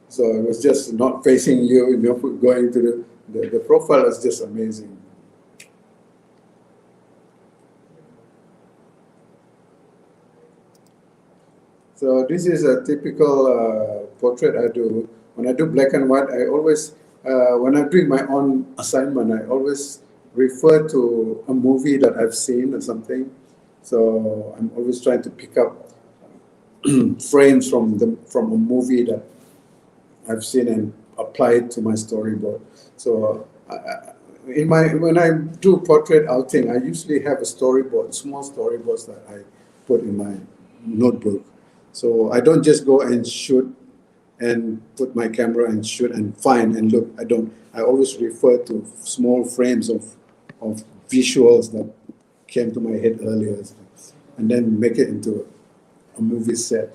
So it was just not facing you, you know, going to the profile is just amazing. So this is a typical portrait I do. When I do black and white, I always, when I'm doing my own assignment, I always refer to a movie that I've seen or something. So I'm always trying to pick up frames from a movie that I've seen and apply it to my storyboard. So in my when I do portrait outing, I usually have a storyboard, small storyboards that I put in my notebook. So I don't just go and shoot and put my camera and shoot and find and look. I don't. I always refer to small frames of visuals that came to my head earlier, and then make it into a movie set.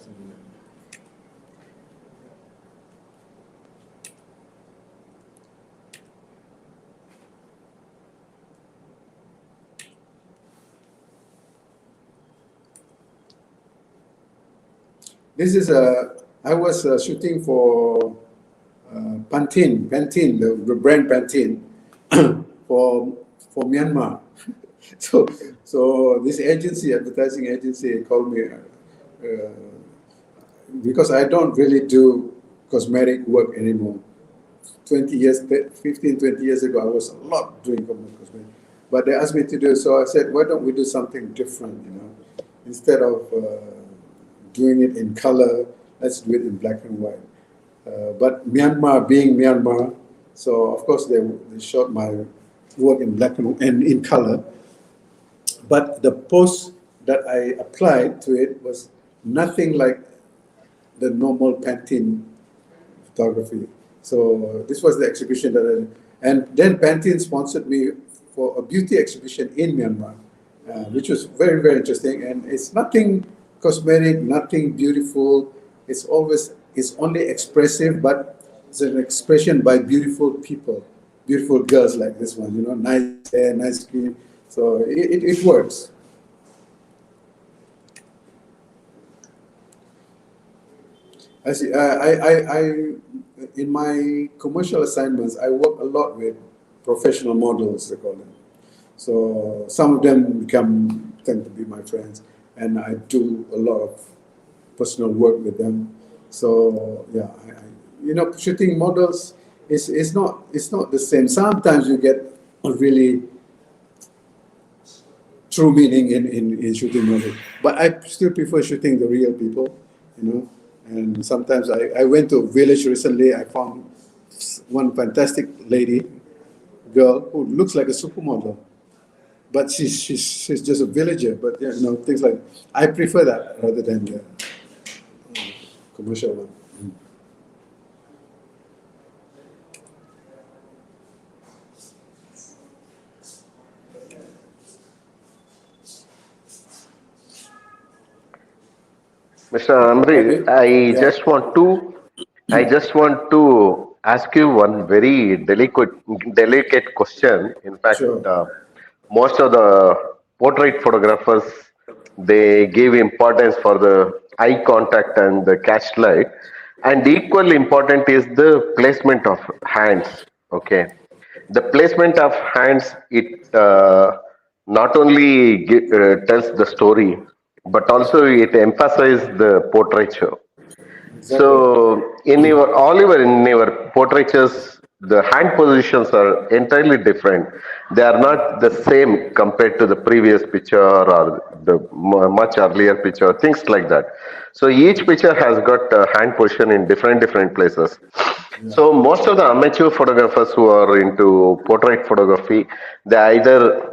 This is a. I was shooting for Pantene, the brand Pantene, for Myanmar. So this agency, advertising agency, called me because I don't really do cosmetic work anymore. 20 years, 15, 20 years ago, I was a lot doing cosmetic. But they asked me to do, so I said, why don't we do something different, you know? Instead of doing it in color, let's do it in black and white. But Myanmar being Myanmar, so of course they shot my work in black and in color. But the post that I applied to it was nothing like the normal Pantene photography. So this was the exhibition that and then Pantene sponsored me for a beauty exhibition in Myanmar, which was very, very interesting. And it's nothing cosmetic, nothing beautiful. It's only expressive, but it's an expression by beautiful people, beautiful girls like this one, you know, nice hair, nice skin. So it works. I see. in my commercial assignments, I work a lot with professional models, they call them. So some of them tend to be my friends, and I do a lot of personal work with them. So yeah, shooting models is not the same. Sometimes you get a really true meaning in shooting models, but I still prefer shooting the real people, you know. And sometimes I went to a village recently. I found one fantastic lady, girl who looks like a supermodel, but she's just a villager. But yeah, things like I prefer that rather than the commercial one. Mr. Amri, Okay. Yeah. I just want to ask you one very delicate question. In fact, Sure. most of the portrait photographers, they give importance for the eye contact and the catch light, and equally important is the placement of hands. Okay, the placement of hands, it not only tells the story, but also it emphasizes the portraiture. Exactly. So in your portraitures, the hand positions are entirely different. They are not the same compared to the previous picture or the much earlier picture, things like that. So each picture has got a hand position in different places. Yeah. So most of the amateur photographers who are into portrait photography, they either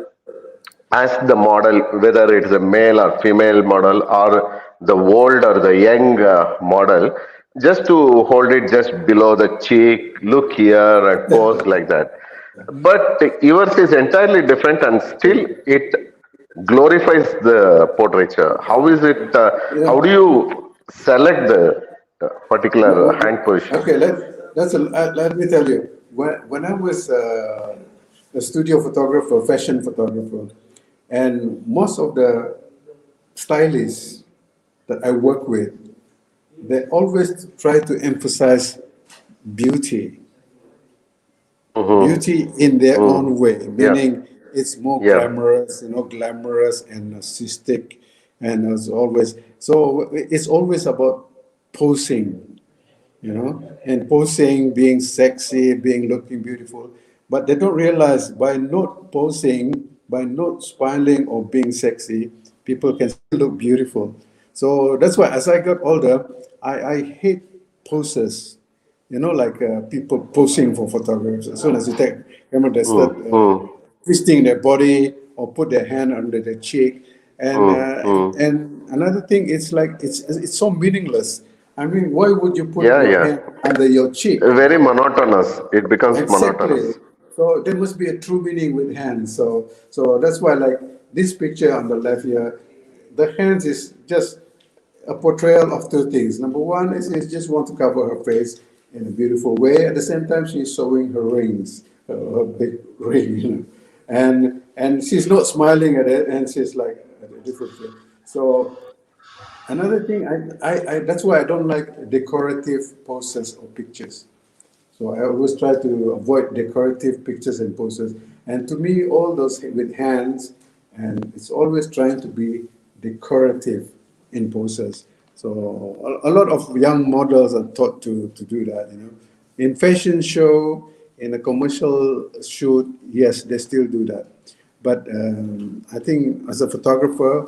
ask the model whether it's a male or female model or the old or the young model, just to hold it just below the cheek, look here and pose like that. But yours is entirely different and still it glorifies the portraiture. How is it, how Yeah. do you select the particular hand position? Okay. Let me tell you. When I was a studio photographer, fashion photographer, and most of the stylists that I work with, they always try to emphasize beauty, Mm-hmm. beauty in their Mm. own way, Yeah, meaning it's more yeah. glamorous and artistic, and as always, so it's always about posing, and posing, being sexy, being looking beautiful. But they don't realize by not posing, by not smiling or being sexy, people can still look beautiful. So that's why as I got older, I hate poses. Like people posing for photographs. As soon as you take camera, they start Mm, mm, twisting their body or put their hand under their cheek. And mm, uh, mm. and another thing, it's like it's so meaningless. I mean, why would you put Yeah, your yeah. hand under your cheek? Very monotonous. It becomes Exactly. monotonous. So there must be a true meaning with hands. So that's why, like this picture on the left here, the hands is just a portrayal of two things. Number one is just want to cover her face in a beautiful way. At the same time, she's showing her rings, her big ring, and she's not smiling at it, and she's like at a different thing. So another thing, I that's why I don't like decorative poses or pictures. So I always try to avoid decorative pictures and poses. And to me, all those with hands, and it's always trying to be decorative in poses. So a lot of young models are taught to do that. In fashion show, in a commercial shoot, yes, they still do that. But I think as a photographer,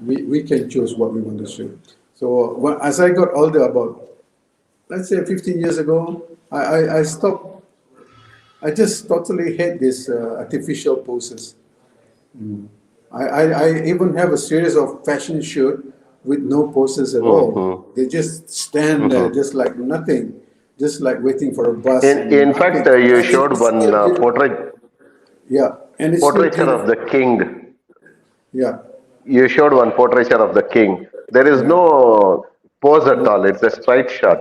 we can choose what we want to shoot. So as I got older, about let's say 15 years ago, I stopped. I just totally hate these artificial poses. I even have a series of fashion shoot with no poses at all. Mm-hmm. They just stand there, Mm-hmm. just like nothing, just like waiting for a bus and In fact, nothing. you And showed it's one still beautiful. Yeah, and it's still portraiture of the beautiful. king. Yeah, You showed one portraiture of the king. There is yeah, no pose at no, all. It's a straight shot.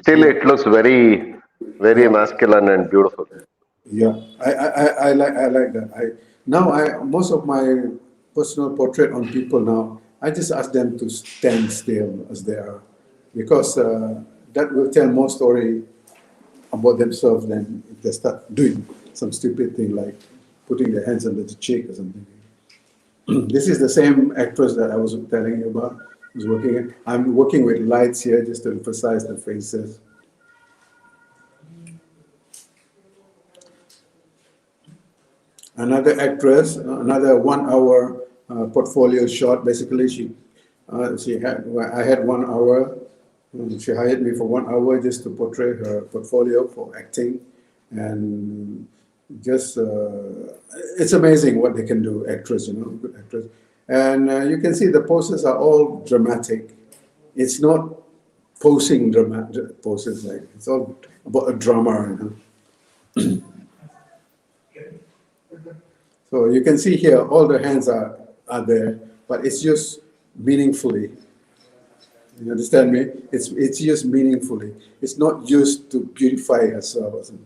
Still, yeah, it looks very yeah. masculine and beautiful. Yeah, I like that. I most of my personal portrait on people now, I just ask them to stand still as they are, because that will tell more story about themselves than if they start doing some stupid thing like putting their hands under the cheek or something. This is the same actress that I was telling you about. I'm working with lights here just to emphasize the faces. Another actress, another 1 hour portfolio shot. Basically, I had 1 hour. She hired me for 1 hour just to portray her portfolio for acting, and just it's amazing what they can do. Actress, good actress, and you can see the poses are all dramatic. It's not posing dramatic poses, like it's all about a drama. So you can see here, all the hands are there, but it's just meaningfully. You understand me? It's used meaningfully. It's not used to beautify herself or something.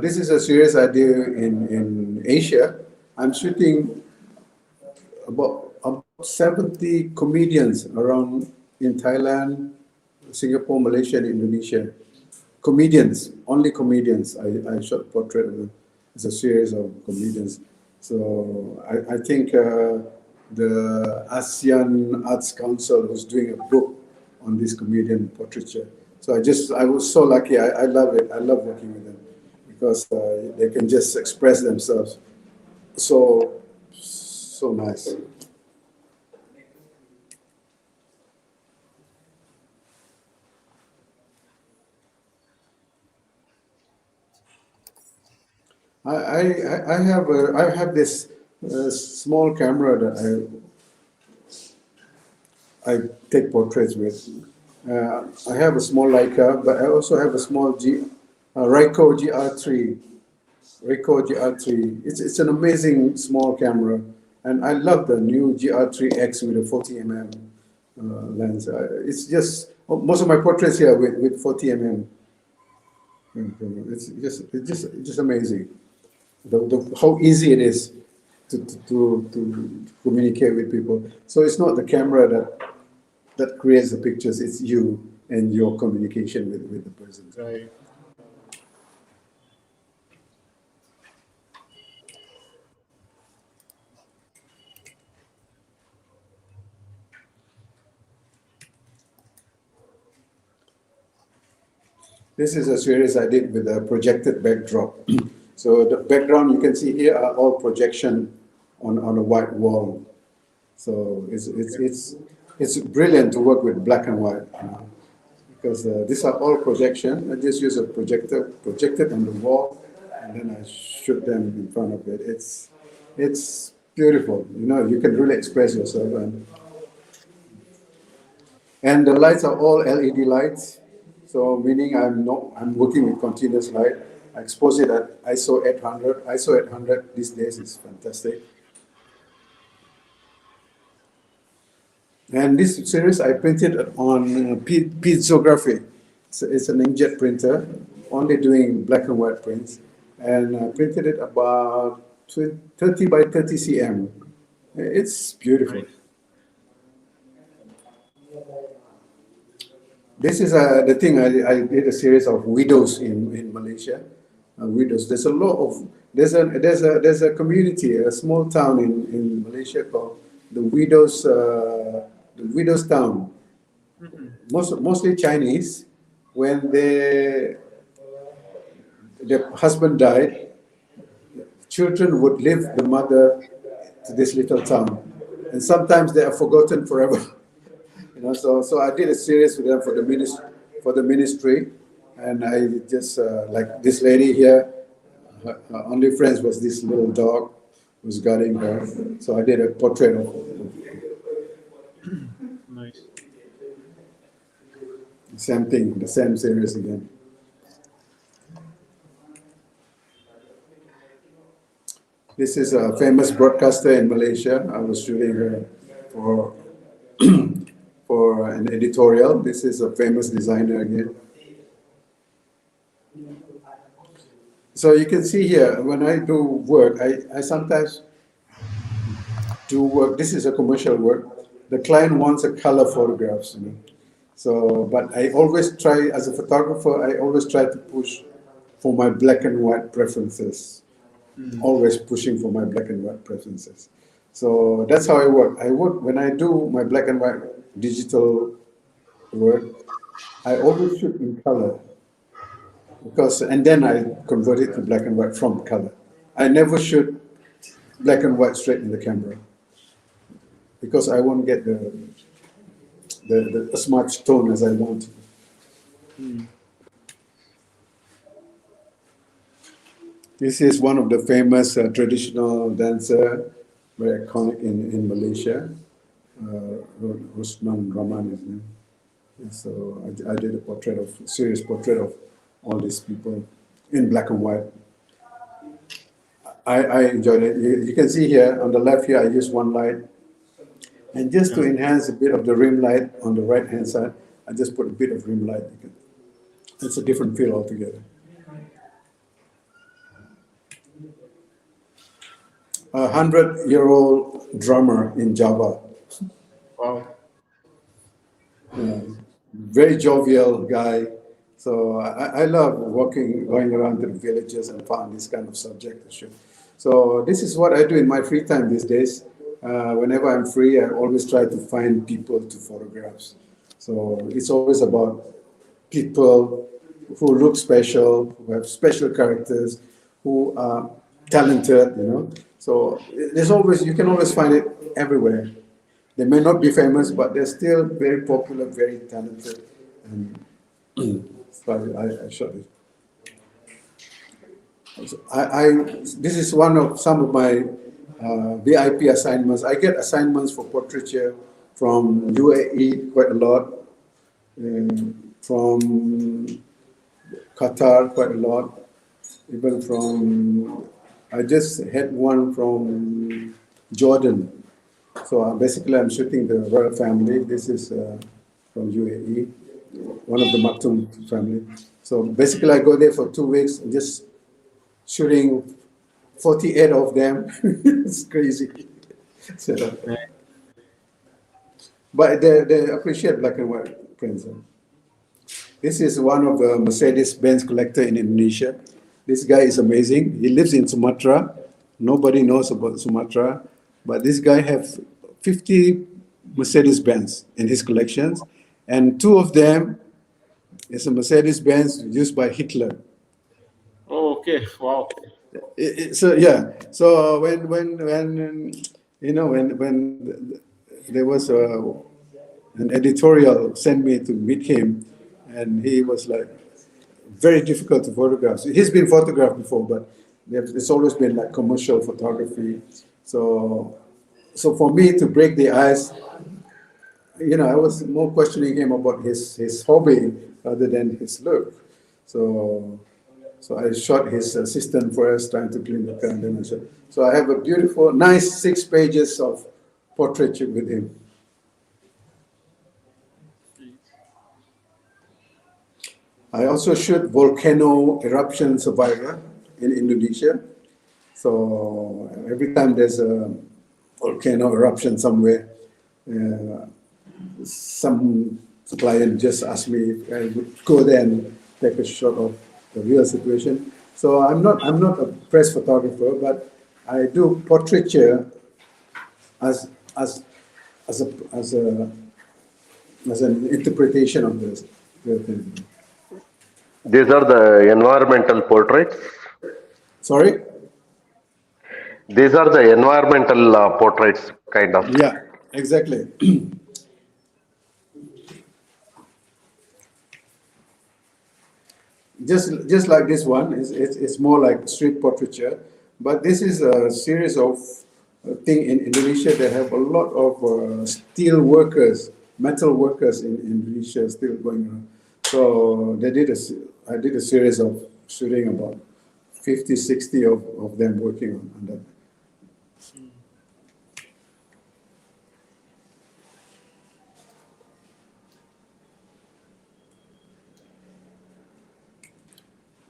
This is a series I do in Asia. I'm shooting about 70 comedians around in Thailand, Singapore, Malaysia, and Indonesia. Comedians, only comedians. I shot portrait of them. It's a series of comedians. So I think the ASEAN Arts Council was doing a book on this comedian portraiture. So I was so lucky. I love it. I love working with them because they can just express themselves so nice. I have this small camera that I take portraits with. I have a small Leica, but I also have a small Ricoh GR3. Ricoh GR3. It's an amazing small camera, and I love the new GR3X with a 40 mm lens. It's just most of my portraits here with 40 mm. It's just amazing. How easy it is to communicate with people. So it's not the camera that creates the pictures, it's you and your communication with the person. Right. This is a series I did with a projected backdrop. So the background you can see here are all projection on a white wall. So it's brilliant to work with black and white, because these are all projection. I just use a projector, project it on the wall, and then I shoot them in front of it. It's beautiful. You can really express yourself, and the lights are all LED lights. So meaning I'm working with continuous light. I expose it at ISO 800. ISO 800 these days is fantastic. And this series I printed on piezography. It's an inkjet printer, only doing black and white prints. And I printed it about 30 by 30 cm. It's beautiful. This is the thing. I did a series of widows in Malaysia. Widows. There's a lot of there's a community, a small town in Malaysia called the Widows Town. Mostly Chinese. When their husband died, children would leave the mother to this little town, and sometimes they are forgotten forever. So I did a series with them for the ministry, and I just like this lady here, her only friends was this little dog who was guarding her. So I did a portrait of her. Nice. Same thing, the same series again. This is a famous broadcaster in Malaysia. I was shooting her for for an editorial. This is a famous designer again. So you can see here, when I do work, I sometimes do work. This is a commercial work. The client wants a color photographs, you know. So, but I always try, as a photographer, I always try to push for my black and white preferences. Always pushing for my black and white preferences. So that's how I work. I work when I do my black and white digital work. I always shoot in color because, and then I convert it to black and white from color. I never shoot black and white straight in the camera because I won't get the as much tone as I want. This is one of the famous traditional dancer, very iconic in Malaysia. Rusman Rahman is his name. And so I did a serious portrait of all these people in black and white. I enjoyed it. You can see here on the left here, I used one light. And just to enhance a bit of the rim light on the right hand side, I just put a bit of rim light. It's a different feel altogether. 100-year-old drummer in Java. Wow. Very jovial guy. So I love going around to the villages and find this kind of subject to shoot. So this is what I do in my free time these days. Whenever I'm free, I always try to find people to photograph. So it's always about people who look special, who have special characters, who are talented, you know. So you can always find it everywhere. They may not be famous, but they're still very popular, very talented. And so I shot it. This is some of my VIP assignments. I get assignments for portraiture from UAE quite a lot, from Qatar quite a lot, even from, I just had one from Jordan. So basically I'm shooting the royal family. This is from UAE, one of the Maktoum family. So basically I go there for 2 weeks, just shooting 48 of them. It's crazy. So, but they appreciate black and white prints. This is one of the Mercedes-Benz collector in Indonesia. This guy is amazing. He lives in Sumatra. Nobody knows about Sumatra, but this guy has 50 Mercedes-Benz in his collections, and 2 of them is a Mercedes-Benz used by Hitler. Oh, okay. Wow. So yeah. So when you know when there was an editorial sent me to meet him, and he was like very difficult to photograph. So he's been photographed before, but it's always been like commercial photography. So for me to break the ice, you know, I was more questioning him about his hobby rather than his look. So I shot his assistant first, trying to clean the car, and then I shot. So I have a beautiful, nice 6 pages of portraiture with him. I also shoot volcano eruption survivor in Indonesia. So every time there's a volcano eruption somewhere, some client just asked me if I would go there and take a shot of the real situation. So I'm not a press photographer, but I do portraiture as an interpretation of this real thing. These are the environmental portraits. Sorry? These are the environmental portraits, kind of. Yeah, exactly. Just like this one, it's more like street portraiture, but this is a series of thing in Indonesia. They have a lot of steel workers, metal workers in Indonesia still going on. So I did a series of shooting about 50, 60 of them working on that.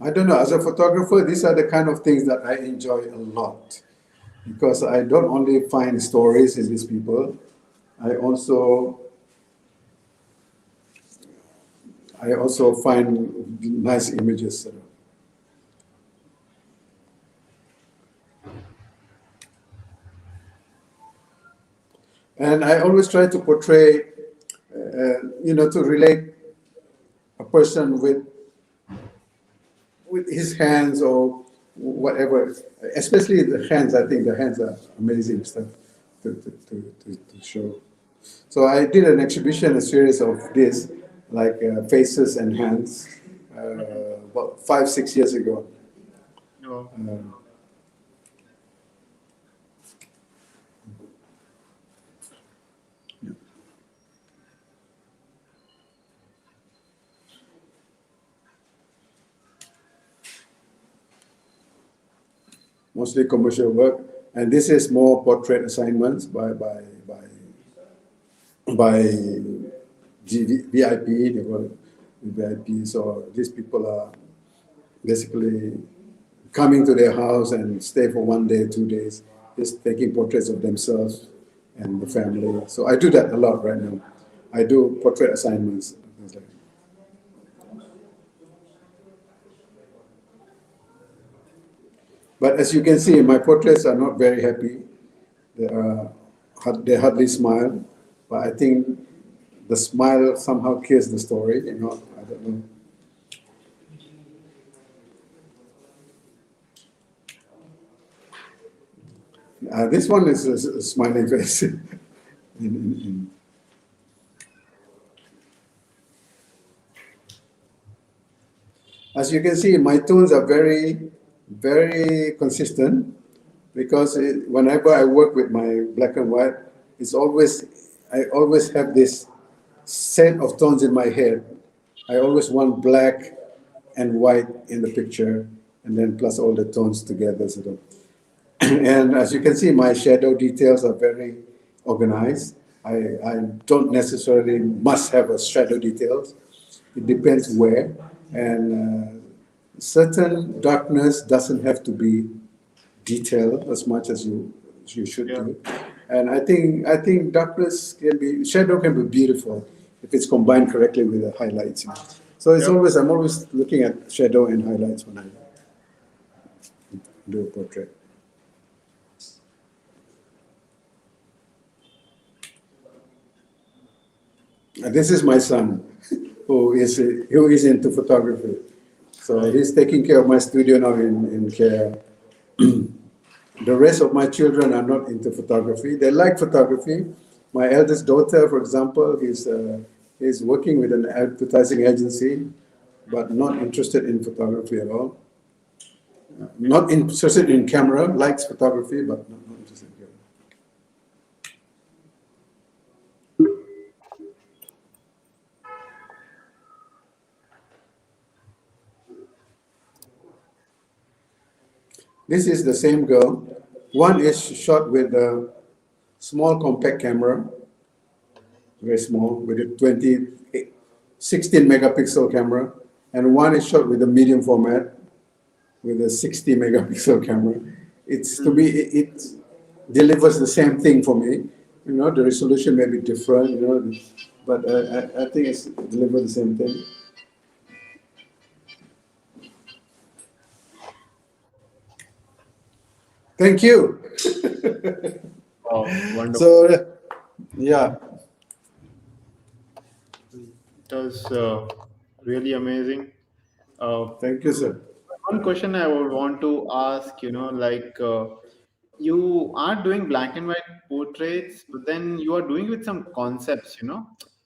I don't know, as a photographer, these are the kind of things that I enjoy a lot. because I don't only find stories in these people, I also find nice images. And I always try to portray, to relate a person with his hands or whatever, especially the hands. I think the hands are amazing stuff to show. So I did an exhibition, a series of this, like faces and hands, about 5-6 years ago. No. Mostly commercial work, and this is more portrait assignments by VIP. They call it VIP. So these people are basically coming to their house and stay for 1 day, 2 days, just taking portraits of themselves and the family. So I do that a lot right now. I do portrait assignments. But as you can see, my portraits are not very happy. They hardly smile. But I think the smile somehow kills the story. I don't know. This one is a smiling face. As you can see, my tones are very, very consistent, because whenever I work with my black and white, I always have this set of tones in my head. I always want black and white in the picture, and then plus all the tones together. And as you can see, my shadow details are very organized. I don't necessarily must have a shadow details. It depends where. And certain darkness doesn't have to be detailed as much as you should do. And I think darkness shadow can be beautiful if it's combined correctly with the highlights. So it's I'm always looking at shadow and highlights when I do a portrait. This is my son, who is into photography. So he's taking care of my studio now in KL. The rest of my children are not into photography. They like photography. My eldest daughter, for example, he's working with an advertising agency, but not interested in photography at all. Not interested in camera, likes photography, but not interested in camera. This is the same girl. One is shot with a small compact camera, very small, with a 16 megapixel camera, and one is shot with a medium format with a 60 megapixel camera. It delivers the same thing for me. The resolution may be different, but I think it's delivers the same thing. Thank you. Oh, wonderful. So, yeah. It was really amazing. Thank you, sir. One question I would want to ask, you are doing black and white portraits, but then you are doing with some concepts,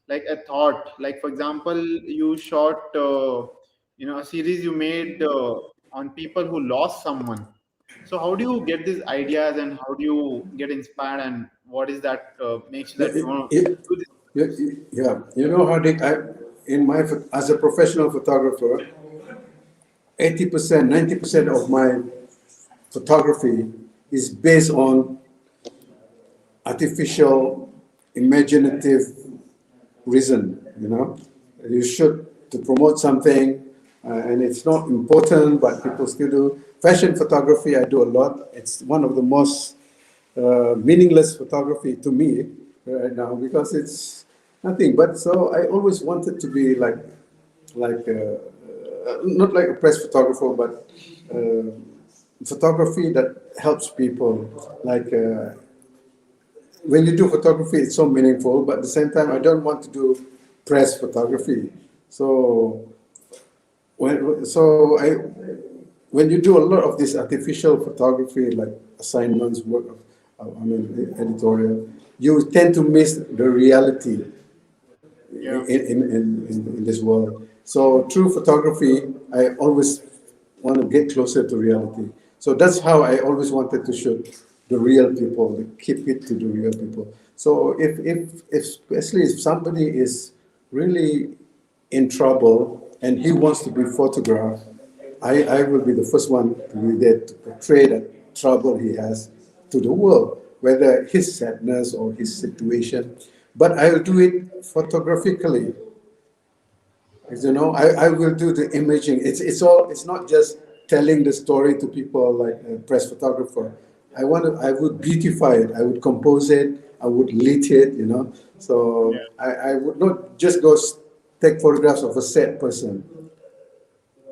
like a thought. Like, for example, you shot, a series you made on people who lost someone. So how do you get these ideas, and how do you get inspired, and what is that makes you that you want to do this? Yeah, Hardik, as a professional photographer, 80%, 90% of my photography is based on artificial, imaginative reason. You shoot to promote something, and it's not important, but people still do. Fashion photography, I do a lot. It's one of the most meaningless photography to me right now because it's nothing. But so I always wanted to be like not like a press photographer, but photography that helps people. Like when you do photography, it's so meaningful. But at the same time, I don't want to do press photography. So when you do a lot of this artificial photography, like assignments, work, I mean, editorial, you tend to miss the reality Yeah. in this world. So through photography, I always want to get closer to reality. So that's how I always wanted to shoot the real people, keep it to the real people. So if especially if somebody is really in trouble and he wants to be photographed, I will be the first one to be there to portray that trouble he has to the world, whether his sadness or his situation. But I will do it photographically. You know, I will do the imaging. It's not just telling the story to people like a press photographer. I would beautify it. I would compose it. I would lit it. You know, Yeah. so I would not just go take photographs of a sad person.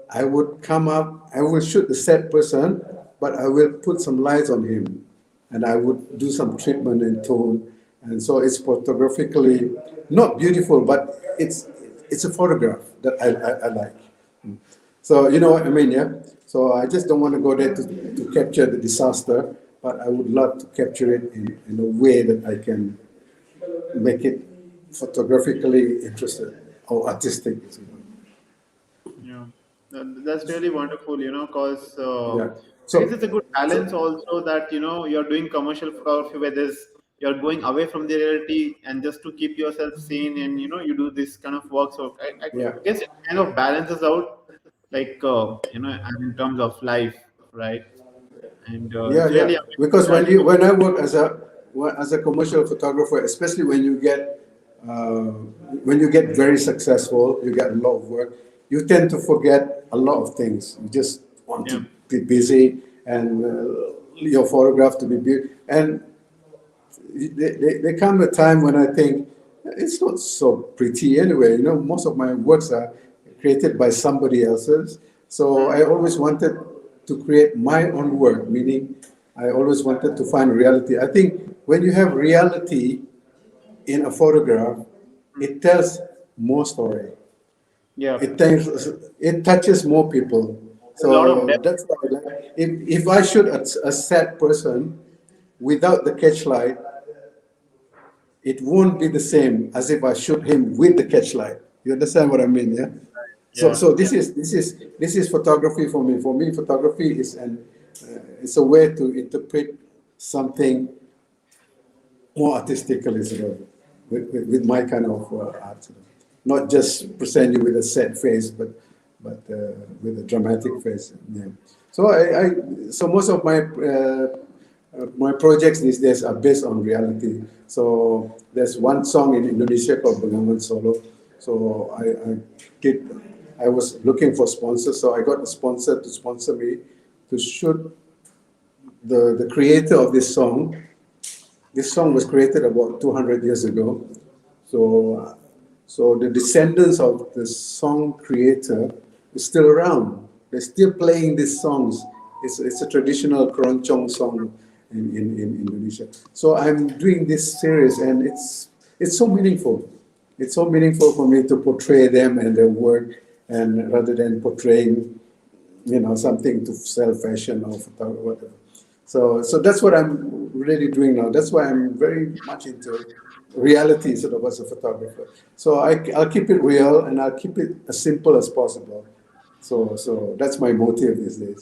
I would come up, I will shoot the sad person, but I will put some lights on him and I would do some treatment and tone. And so it's photographically not beautiful, but it's a photograph that I like. So you know what I mean, yeah? So I just don't want to go there to capture the disaster, but I would love to capture it in a way that I can make it photographically interesting or artistic. Yeah, that's really wonderful, because Yeah. I guess So, it's a good balance also that, you're doing commercial photography where you're going away from the reality and just to keep yourself sane and, you do this kind of work. So I yeah. guess it kind of balances out, like, and in terms of life, right? And Yeah, it's yeah. really amazing Because that, when I work as a commercial photographer, especially uh, when you get very successful, you get a lot of work. You tend to forget a lot of things. You just want yeah, to be busy and your photograph to be beautiful. And there come a time when I think it's not so pretty anyway. You know, most of my works are created by somebody else's. So I always wanted to create my own work, meaning I always wanted to find reality. I think when you have reality in a photograph, it tells more story. yeah, It touches more people. a lot of So depth. that's why I like. If I shoot a sad person without the catchlight, it won't be the same as if I shoot him with the catchlight. You understand what I mean? Yeah. So Yeah, so this is photography for me. For me, photography is it's a way to interpret something more artistically, sort of, with my kind of art. Sort of. Not just present you with a sad face, but with a dramatic face. Yeah. So so most of my projects these days are based on reality. So there's one song in Indonesia called Bengaluru Solo. So I was looking for sponsors, so I got a sponsor to sponsor me to shoot the creator of this song. This song was created about 200 years ago. So, so the descendants of the song creator is still around. They're still playing these songs. It's a traditional keroncong song in Indonesia. So I'm doing this series, and it's so meaningful. It's so meaningful for me to portray them and their work, and rather than portraying something to sell fashion or photography, whatever. So that's what I'm really doing now. That's why I'm very much into reality, sort of, as a photographer. So I'll keep it real and I'll keep it as simple as possible. So that's my motive these days.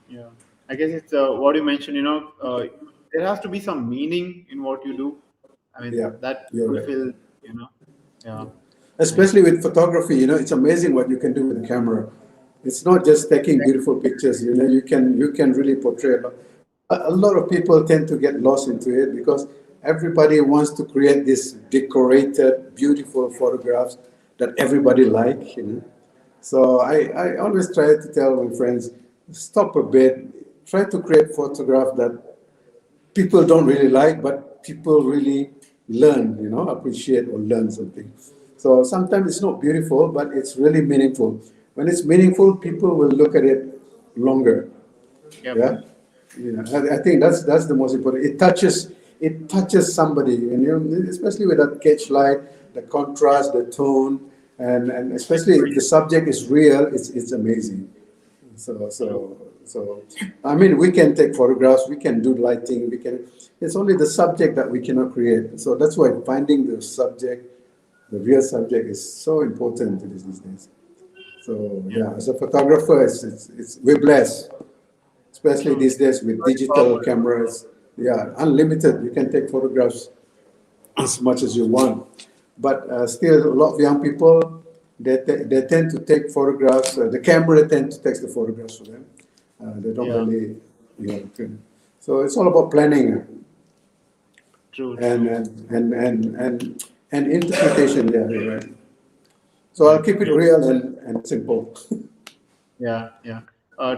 yeah. I guess it's what you mentioned. There has to be some meaning in what you do. I mean, Yeah, that you're right. fulfills. You know, yeah, and Especially with photography, it's amazing what you can do with a camera. It's not just taking beautiful pictures. You can really portray a lot. A lot of people tend to get lost into it because everybody wants to create this decorated, beautiful photographs that everybody like. So I always try to tell my friends, stop a bit, try to create photographs that people don't really like, but people really learn, you know, appreciate or learn something. So sometimes it's not beautiful, but it's really meaningful. When it's meaningful, people will look at it longer. Yep. Yeah, yeah. I think that's the most important. It touches somebody, and you know, especially with that catch light, the contrast, the tone, and especially if the subject is real, it's amazing. So I mean, we can take photographs, we can do lighting, we can. It's only the subject that we cannot create. So that's why finding the subject, the real subject, is so important to these days. So yeah, as a photographer, it's we're blessed, especially True. these days with Very digital powerful. cameras. Yeah, unlimited. You can take photographs as much as you want. But still, a lot of young people, they tend to take photographs. The camera tends to take the photographs for them. They don't Yeah. really, so it's all about planning True. and True. and interpretation. Yeah, you're right. So I'll Nice. keep it real and simple. Yeah. Yeah.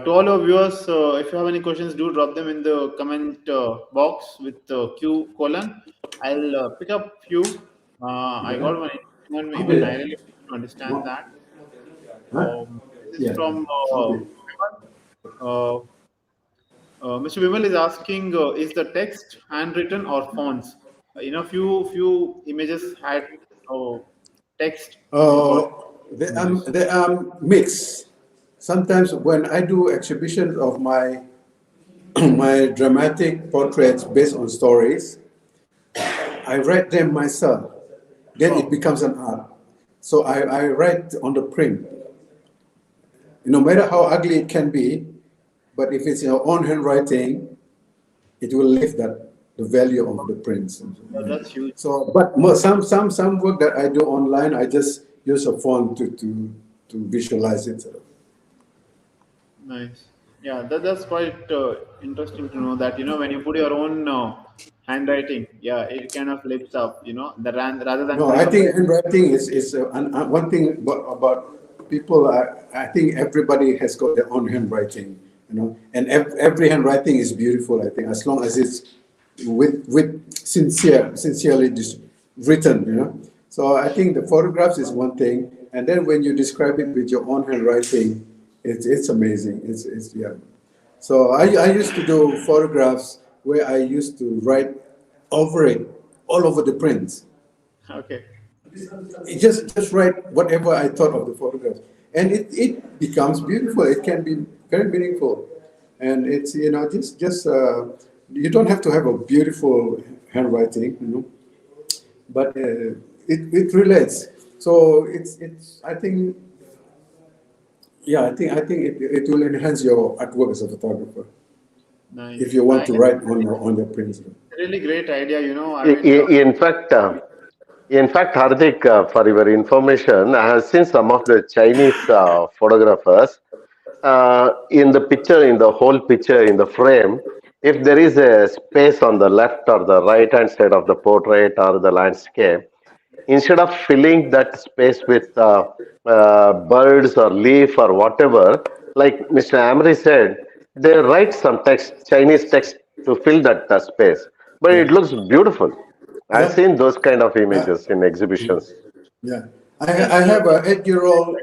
To all our viewers, if you have any questions, do drop them in the comment box with Q colon. I'll pick up few. I Yeah. got one one. I'll be Even I there. really want to understand What? that. Huh? This is Yeah. from Okay. Vimal. Mr. Vimal is asking, is the text handwritten or fonts? Few images had text in Uh, for images. they are mixed. Sometimes when I do exhibitions of my my dramatic portraits based on stories, I write them myself. Then it Oh, becomes an art. So I write on the print. No matter how ugly it can be, but if it's your own handwriting, it will lift that the value of the prints. that's huge. So, but some work that I do online, I just use a font to visualize it. Nice. Yeah, that's quite interesting to know that, when you put your own handwriting, yeah, it kind of lifts up, rather than No, putting I a think print. handwriting is one thing about people. I think everybody has got their own handwriting, and every handwriting is beautiful. I think as long as it's with sincerely written, So I think the photographs is one thing, and then when you describe it with your own handwriting, it's amazing. It's yeah. So I used to do photographs where I used to write over it, all over the prints. Okay. Just write whatever I thought of the photograph, and it becomes beautiful. It can be very meaningful, and it's just you don't have to have a beautiful handwriting, but it relates. So it's I think yeah I think it will enhance your artwork as a photographer if Nice. you want I to guess write on your prints. really great idea, I I- mean, i- In fact, uh, in fact, Hardik, for your information, I have seen some of the Chinese photographers in the picture, in the whole picture, in the frame. If there is a space on the left or the right hand side of the portrait or the landscape, instead of filling that space with birds or leaf or whatever, like Mr. Amri said, they write some text, Chinese text to fill that space. But Yeah, it looks beautiful. I've yeah, seen those kind of yeah. images in exhibitions. Yeah, yes, I have an 8-year-old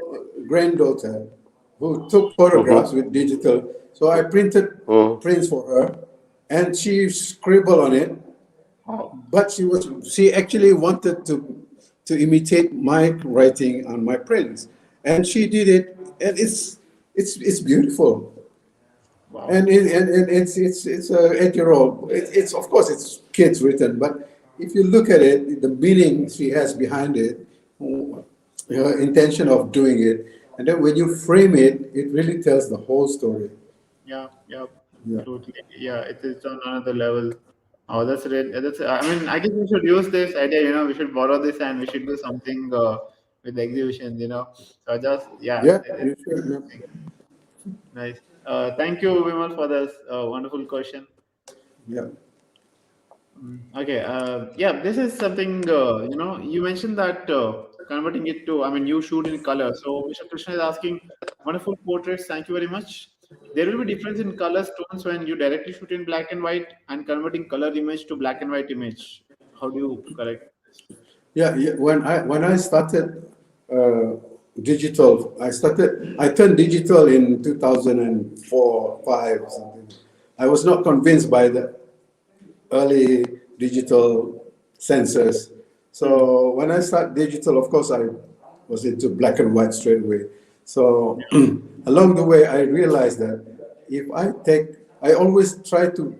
granddaughter who took photographs Hmm. with digital. So I printed Hmm. prints for her, and she scribbled on it. But she actually wanted to imitate my writing on my prints, and she did it, and it's beautiful. wow. And it's a 8-year-old. It's of course it's kids written, but if you look at it, the meaning she has behind it, her intention of doing it, and then when you frame it, it really tells the whole story. Yeah, yeah, Yeah, totally. Yeah, it's on another level. Oh, that's great. That's. I mean, I guess we should use this idea. We should borrow this and we should do something with the exhibitions. So just yeah, yeah, it's you should. Yeah. nice. Thank you, Vimal, for this wonderful question. Yeah. Okay. Yeah, this is something. You mentioned that converting it to. I mean, you shoot in color. So Mr. Krishna is asking, wonderful portraits. Thank you very much. there will be difference in color tones when you directly shoot in black and white and converting color image to black and white image. How do you correct this? Yeah, yeah. When I started digital, I turned digital in 2004, 5 or something. I was not convinced by the early digital sensors. So when I started digital, of course, I was into black and white straight away. So along the way, I realized that I always try to,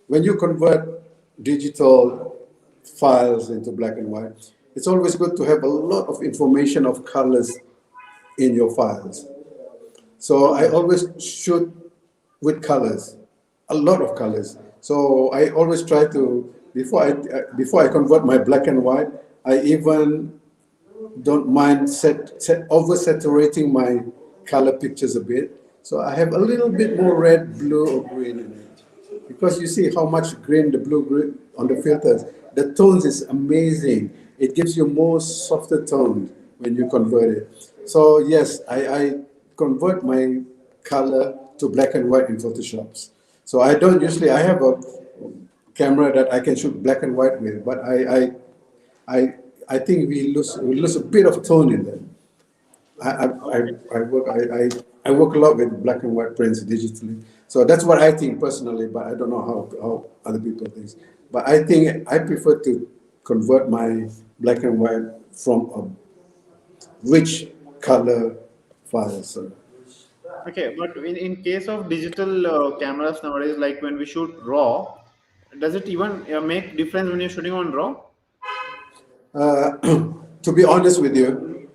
when you convert digital files into black and white, it's always good to have a lot of information of colors in your files. So I Okay. always shoot with colors, a lot of colors. So I always try to before I convert my black and white, I even don't mind over saturating my color pictures a bit. So I have a little bit more red, blue, or green in it. Because you see how much green the blue green on the filters. The tones is amazing. It gives you more softer tones when you convert it. So yes, I convert my color to black and white in Photoshops. So I don't usually, I have a camera that I can shoot black and white with, but I, I think we lose a bit of tone in them. I, I, I, Okay. I work a lot with black and white prints digitally. So that's what I think personally, but I don't know how other people think. But I think I prefer to convert my black and white from a rich color file. So, Okay, but in case of digital cameras nowadays, like when we shoot raw, does it even make difference when you're shooting on raw? uh, to be honest with you,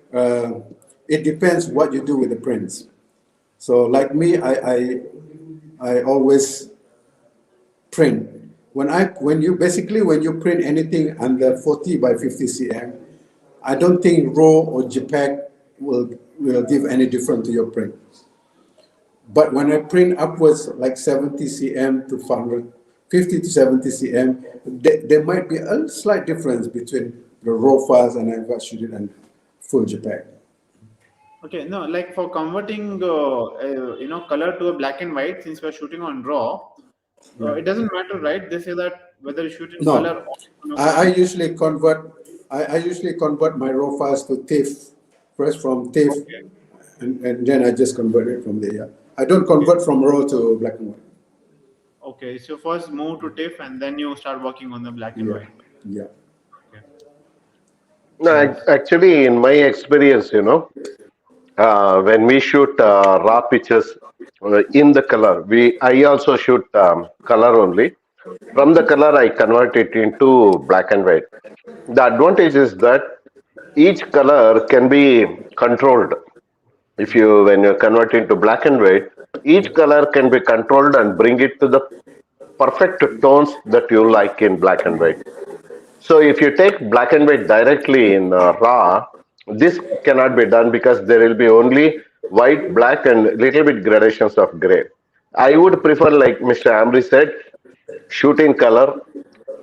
it depends what you do with the prints. So like me, I always print. When you print anything under 40 by 50 cm, I don't think RAW or JPEG will give any difference to your print. But when I print upwards like 70 cm to 100, 50 to 70 cm, there might be a slight difference between the RAW files and I shoot it in full JPEG. Okay, no, like for converting, color to a black and white, since we're shooting on raw, Yeah. it doesn't matter, right? They say that whether you shoot in color No, or I monochrome. usually convert. I usually convert my raw files to TIFF, first from TIFF, Okay. and then I just convert it from there. Yeah. I don't Okay. convert from raw to black and white. Okay. So first move to TIFF and then you start working on the black and Yeah, white. yeah. Okay. No, So actually, in my experience, when we shoot raw pictures in the color, I also shoot color only. From the color, I convert it into black and white. The advantage is that each color can be controlled. If you when you convert into black and white, each color can be controlled and bring it to the perfect tones that you like in black and white. So if you take black and white directly in raw, this cannot be done because there will be only white, black, and little bit gradations of gray. I would prefer, like Mr. Amri said, shoot in color,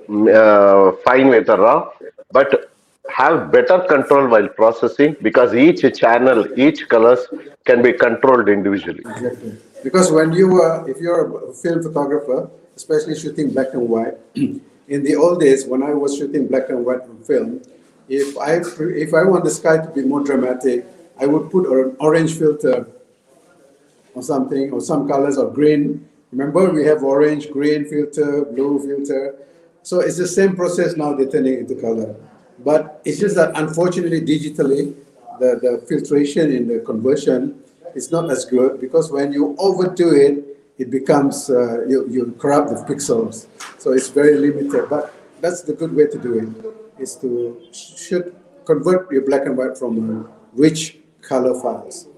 fine with the raw, but have better control while processing because each channel, each colors can be controlled individually. exactly because if you're a film photographer, especially shooting black and white, in the old days when I was shooting black and white on film, if I want the sky to be more dramatic, I would put an orange filter or something, or some colors of green. Remember, we have orange, green filter, blue filter. So it's the same process now they're turning into color. But it's just that unfortunately, digitally, the filtration in the conversion is not as good because when you overdo it, it becomes, you corrupt the pixels. So it's very limited. But that's the good way to do it, is to should convert your black and white from rich color files.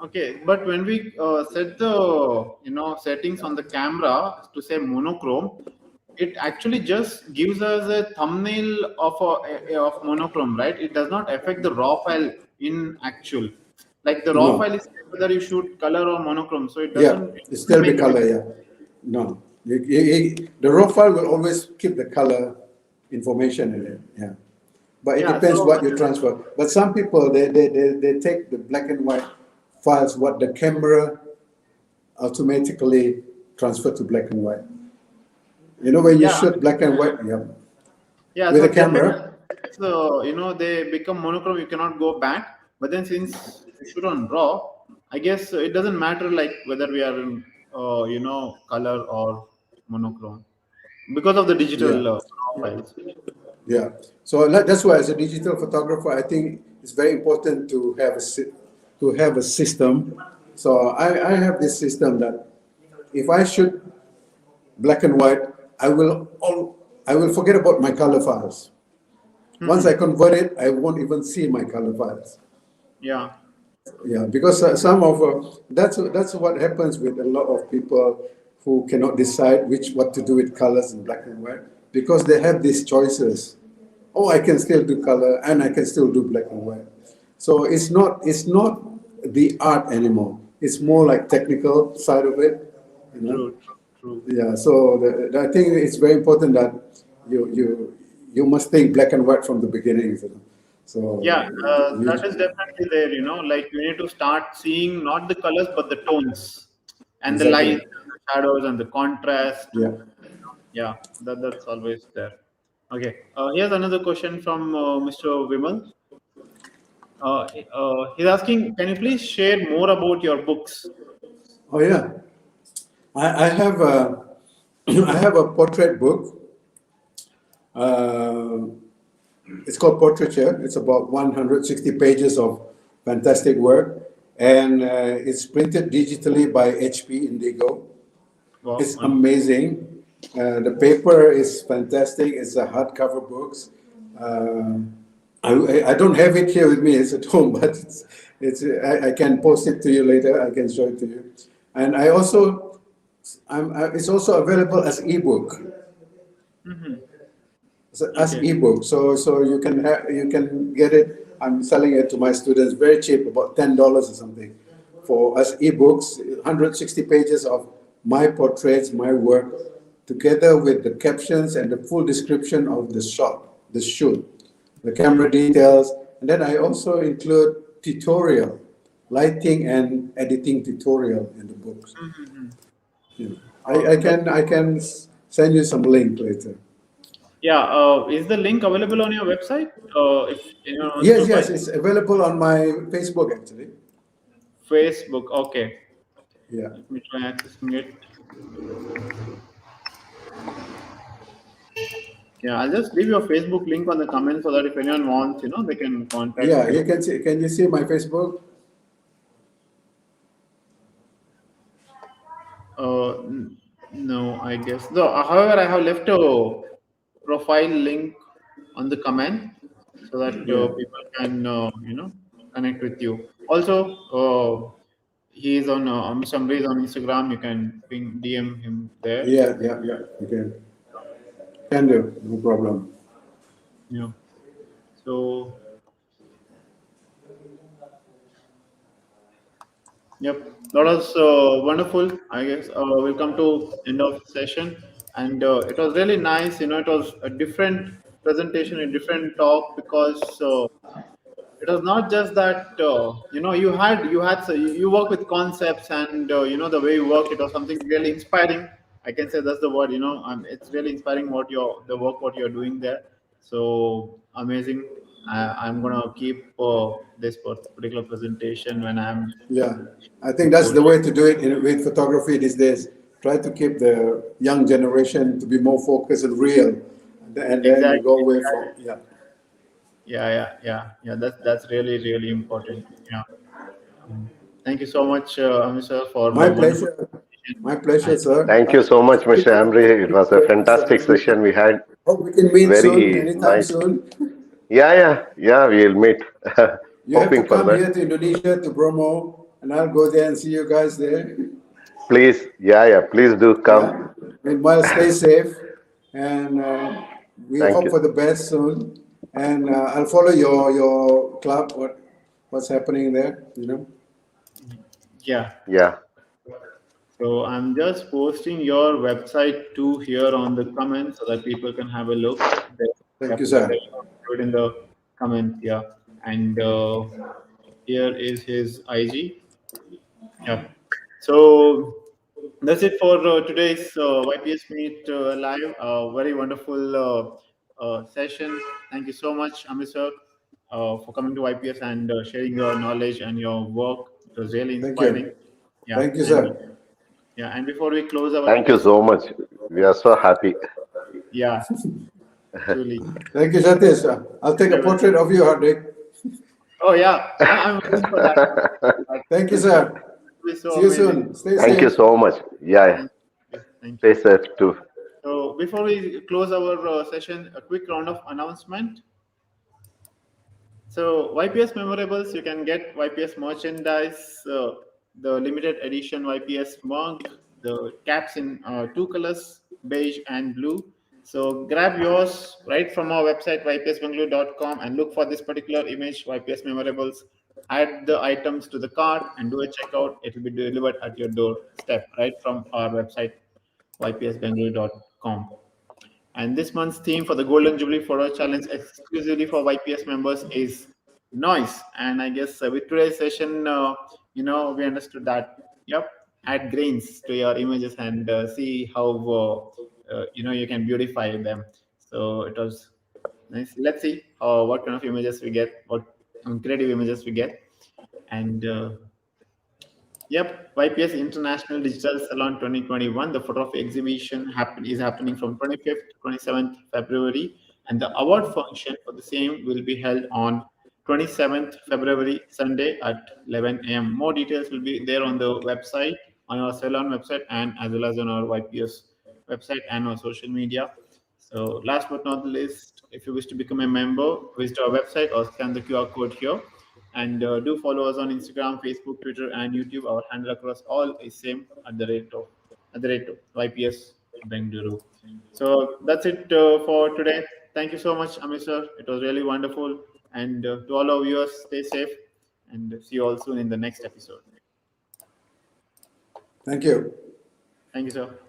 Okay, but when we set the settings on the camera to say monochrome, it actually just gives us a thumbnail of of monochrome, right? It does not affect the raw file in actual. Like the raw file No. is whether you shoot color or monochrome, so Yeah, it it doesn't still be make a color. difference. Yeah, no, the raw file will always keep the color information in it. Yeah, but it Yeah, depends so what you transfer. But some people they take the black and white files what the camera automatically transfer to black and white. You know, when you Yeah, shoot black and white, yeah. with So a definitely, camera, they become monochrome. You cannot go back. But then since you shoot on raw, I guess it doesn't matter like whether we are in color or monochrome because of the yeah, digital raw files. yeah. So that's why, as a digital photographer, I think it's very important to have a system. So I have this system that if I shoot black and white, I will forget about my color files. Once I Hmm. convert it, I won't even see my color files. Yeah. Yeah, because some of that's what happens with a lot of people who cannot decide what to do with colors in black and white because they have these choices. Oh, I can still do color and I can still do black and white. So it's not the art anymore. It's more like technical side of it, you know. True. True. True. Yeah. So I think it's very important that you must think black and white from the beginning. Yeah, So that is definitely there. Like you need to start seeing not the colors but the tones and the light exactly. and the shadows and the contrast. Yeah. Yeah, that's always there. Okay, here's another question from Mr. Vimal. He's asking, can you please share more about your books? Oh yeah, I have a I have a portrait book. Uh, it's called Portraiture. It's about 160 pages of fantastic work, and it's printed digitally by HP Indigo. Wow, It's amazing. The paper is fantastic. It's a hardcover books. Uh, I don't have it here with me. It's at home, but I can post it to you later. I can show it to you. And I also it's also available as ebook. As okay. ebook. So you can get it. I'm selling it to my students very cheap, about $10 or something, for as ebooks. 160 pages of my portraits, my work, together with the captions and the full description of the shot, the shoot, the camera details, and then I also include tutorial, lighting and editing tutorial in the books. Mhm. Yeah. That's I can send you some link later. yeah. Is the link available on your website? If anyone wants to Yes, buy yes, it's available on my Facebook actually. Facebook, okay. Yeah, Let me try accessing it. Yeah, I'll just leave your Facebook link on the comment so that if anyone wants, they can contact yeah. you. You can see. Can you see my Facebook? No, I guess. Though, however, I have left a profile link on the comment so that Yeah, people can, connect with you. Also, he is on Mr. Amri is on Instagram. You can DM him there. yeah, yeah, yeah. You can do. No problem. Yeah. So, yep, that was wonderful. I guess we'll come to end of session, and it was really nice. It was a different presentation, a different talk because it was not just that you had so you work with concepts and the way you work. It was something really inspiring. I can say that's the word. It's really inspiring the work what you're doing there. So amazing. I'm gonna keep this particular presentation when I'm Yeah, I think that's the way to do it with photography these days. Try to keep the young generation to be more focused and real, and then you exactly. go away from yeah. Yeah. That's really really important. Yeah. Thank you so much, Amit sir, for My the wonderful pleasure. presentation. My pleasure, And sir. Thank you so much, Mr. Amri. It was a Mr. fantastic Amri. session we had. Hope we can meet soon, Very anytime nice. soon. Yeah, we'll meet. You have to Hoping for come that. here to Indonesia, to Bromo, and I'll go there and see you guys there. Please, yeah, please do come. Yeah. Meanwhile, stay safe, and we Thank hope you. for the best soon. And I'll follow your club. What's happening there? You know. yeah, Yeah, so I'm just posting your website too here on the comments so that people can have a look. Thank you, Yep, sir. put in the comments. Yeah, and here is his IG. Yeah. So That's it for today's YPS Meet live. Very wonderful session. Thank you so much, Amri sir, for coming to YPS and sharing your knowledge and your work. It was really Thank inspiring. you. Yeah, Thank you, and sir. yeah, and before we close our Thank you today's, so much. We are so happy. yeah, truly. Thank you, Satish. I'll take a You're welcome. portrait of you, Hardik. Oh yeah, I'm waiting for that. Thank you, This will sir. be so See you amazing. soon. Stay Thank you safe. so much. Yeah, Thank you. Thank stay you. safe too. So before we close our session, a quick round of announcement. So YPS memorables, you can get YPS merchandise, the limited edition YPS mug, the caps in two colors, beige and blue. So grab yours right from our website ypsbengaluru.com and look for this particular image YPS memorables. Add the items to the cart and do a checkout. It will be delivered at your doorstep right from our website ypsbengaluru.com. And this month's theme for the Golden Jubilee Photo Challenge exclusively for YPS members is noise. And I guess with today's session, we understood that, yep, add grains to your images and see how, you can beautify them. So it was nice. Let's see what kind of images we get, what creative images we get. And yep, YPS International Digital Salon 2021. The photography exhibition is happening from 25th to 27th February, and the award function for the same will be held on 27th February, Sunday at 11 a.m. More details will be there on the website, on our salon website, and as well as on our YPS website and our social media. So, last but not the least, if you wish to become a member, visit our website or scan the QR code here. And do follow us on Instagram, Facebook, Twitter, and YouTube. Our handle across all is same at the rate of YPS Bengaluru. So that's it for today. Thank you so much, Amir sir. It was really wonderful. And to all our viewers, stay safe and see you all soon in the next episode. Thank you. Thank you, sir.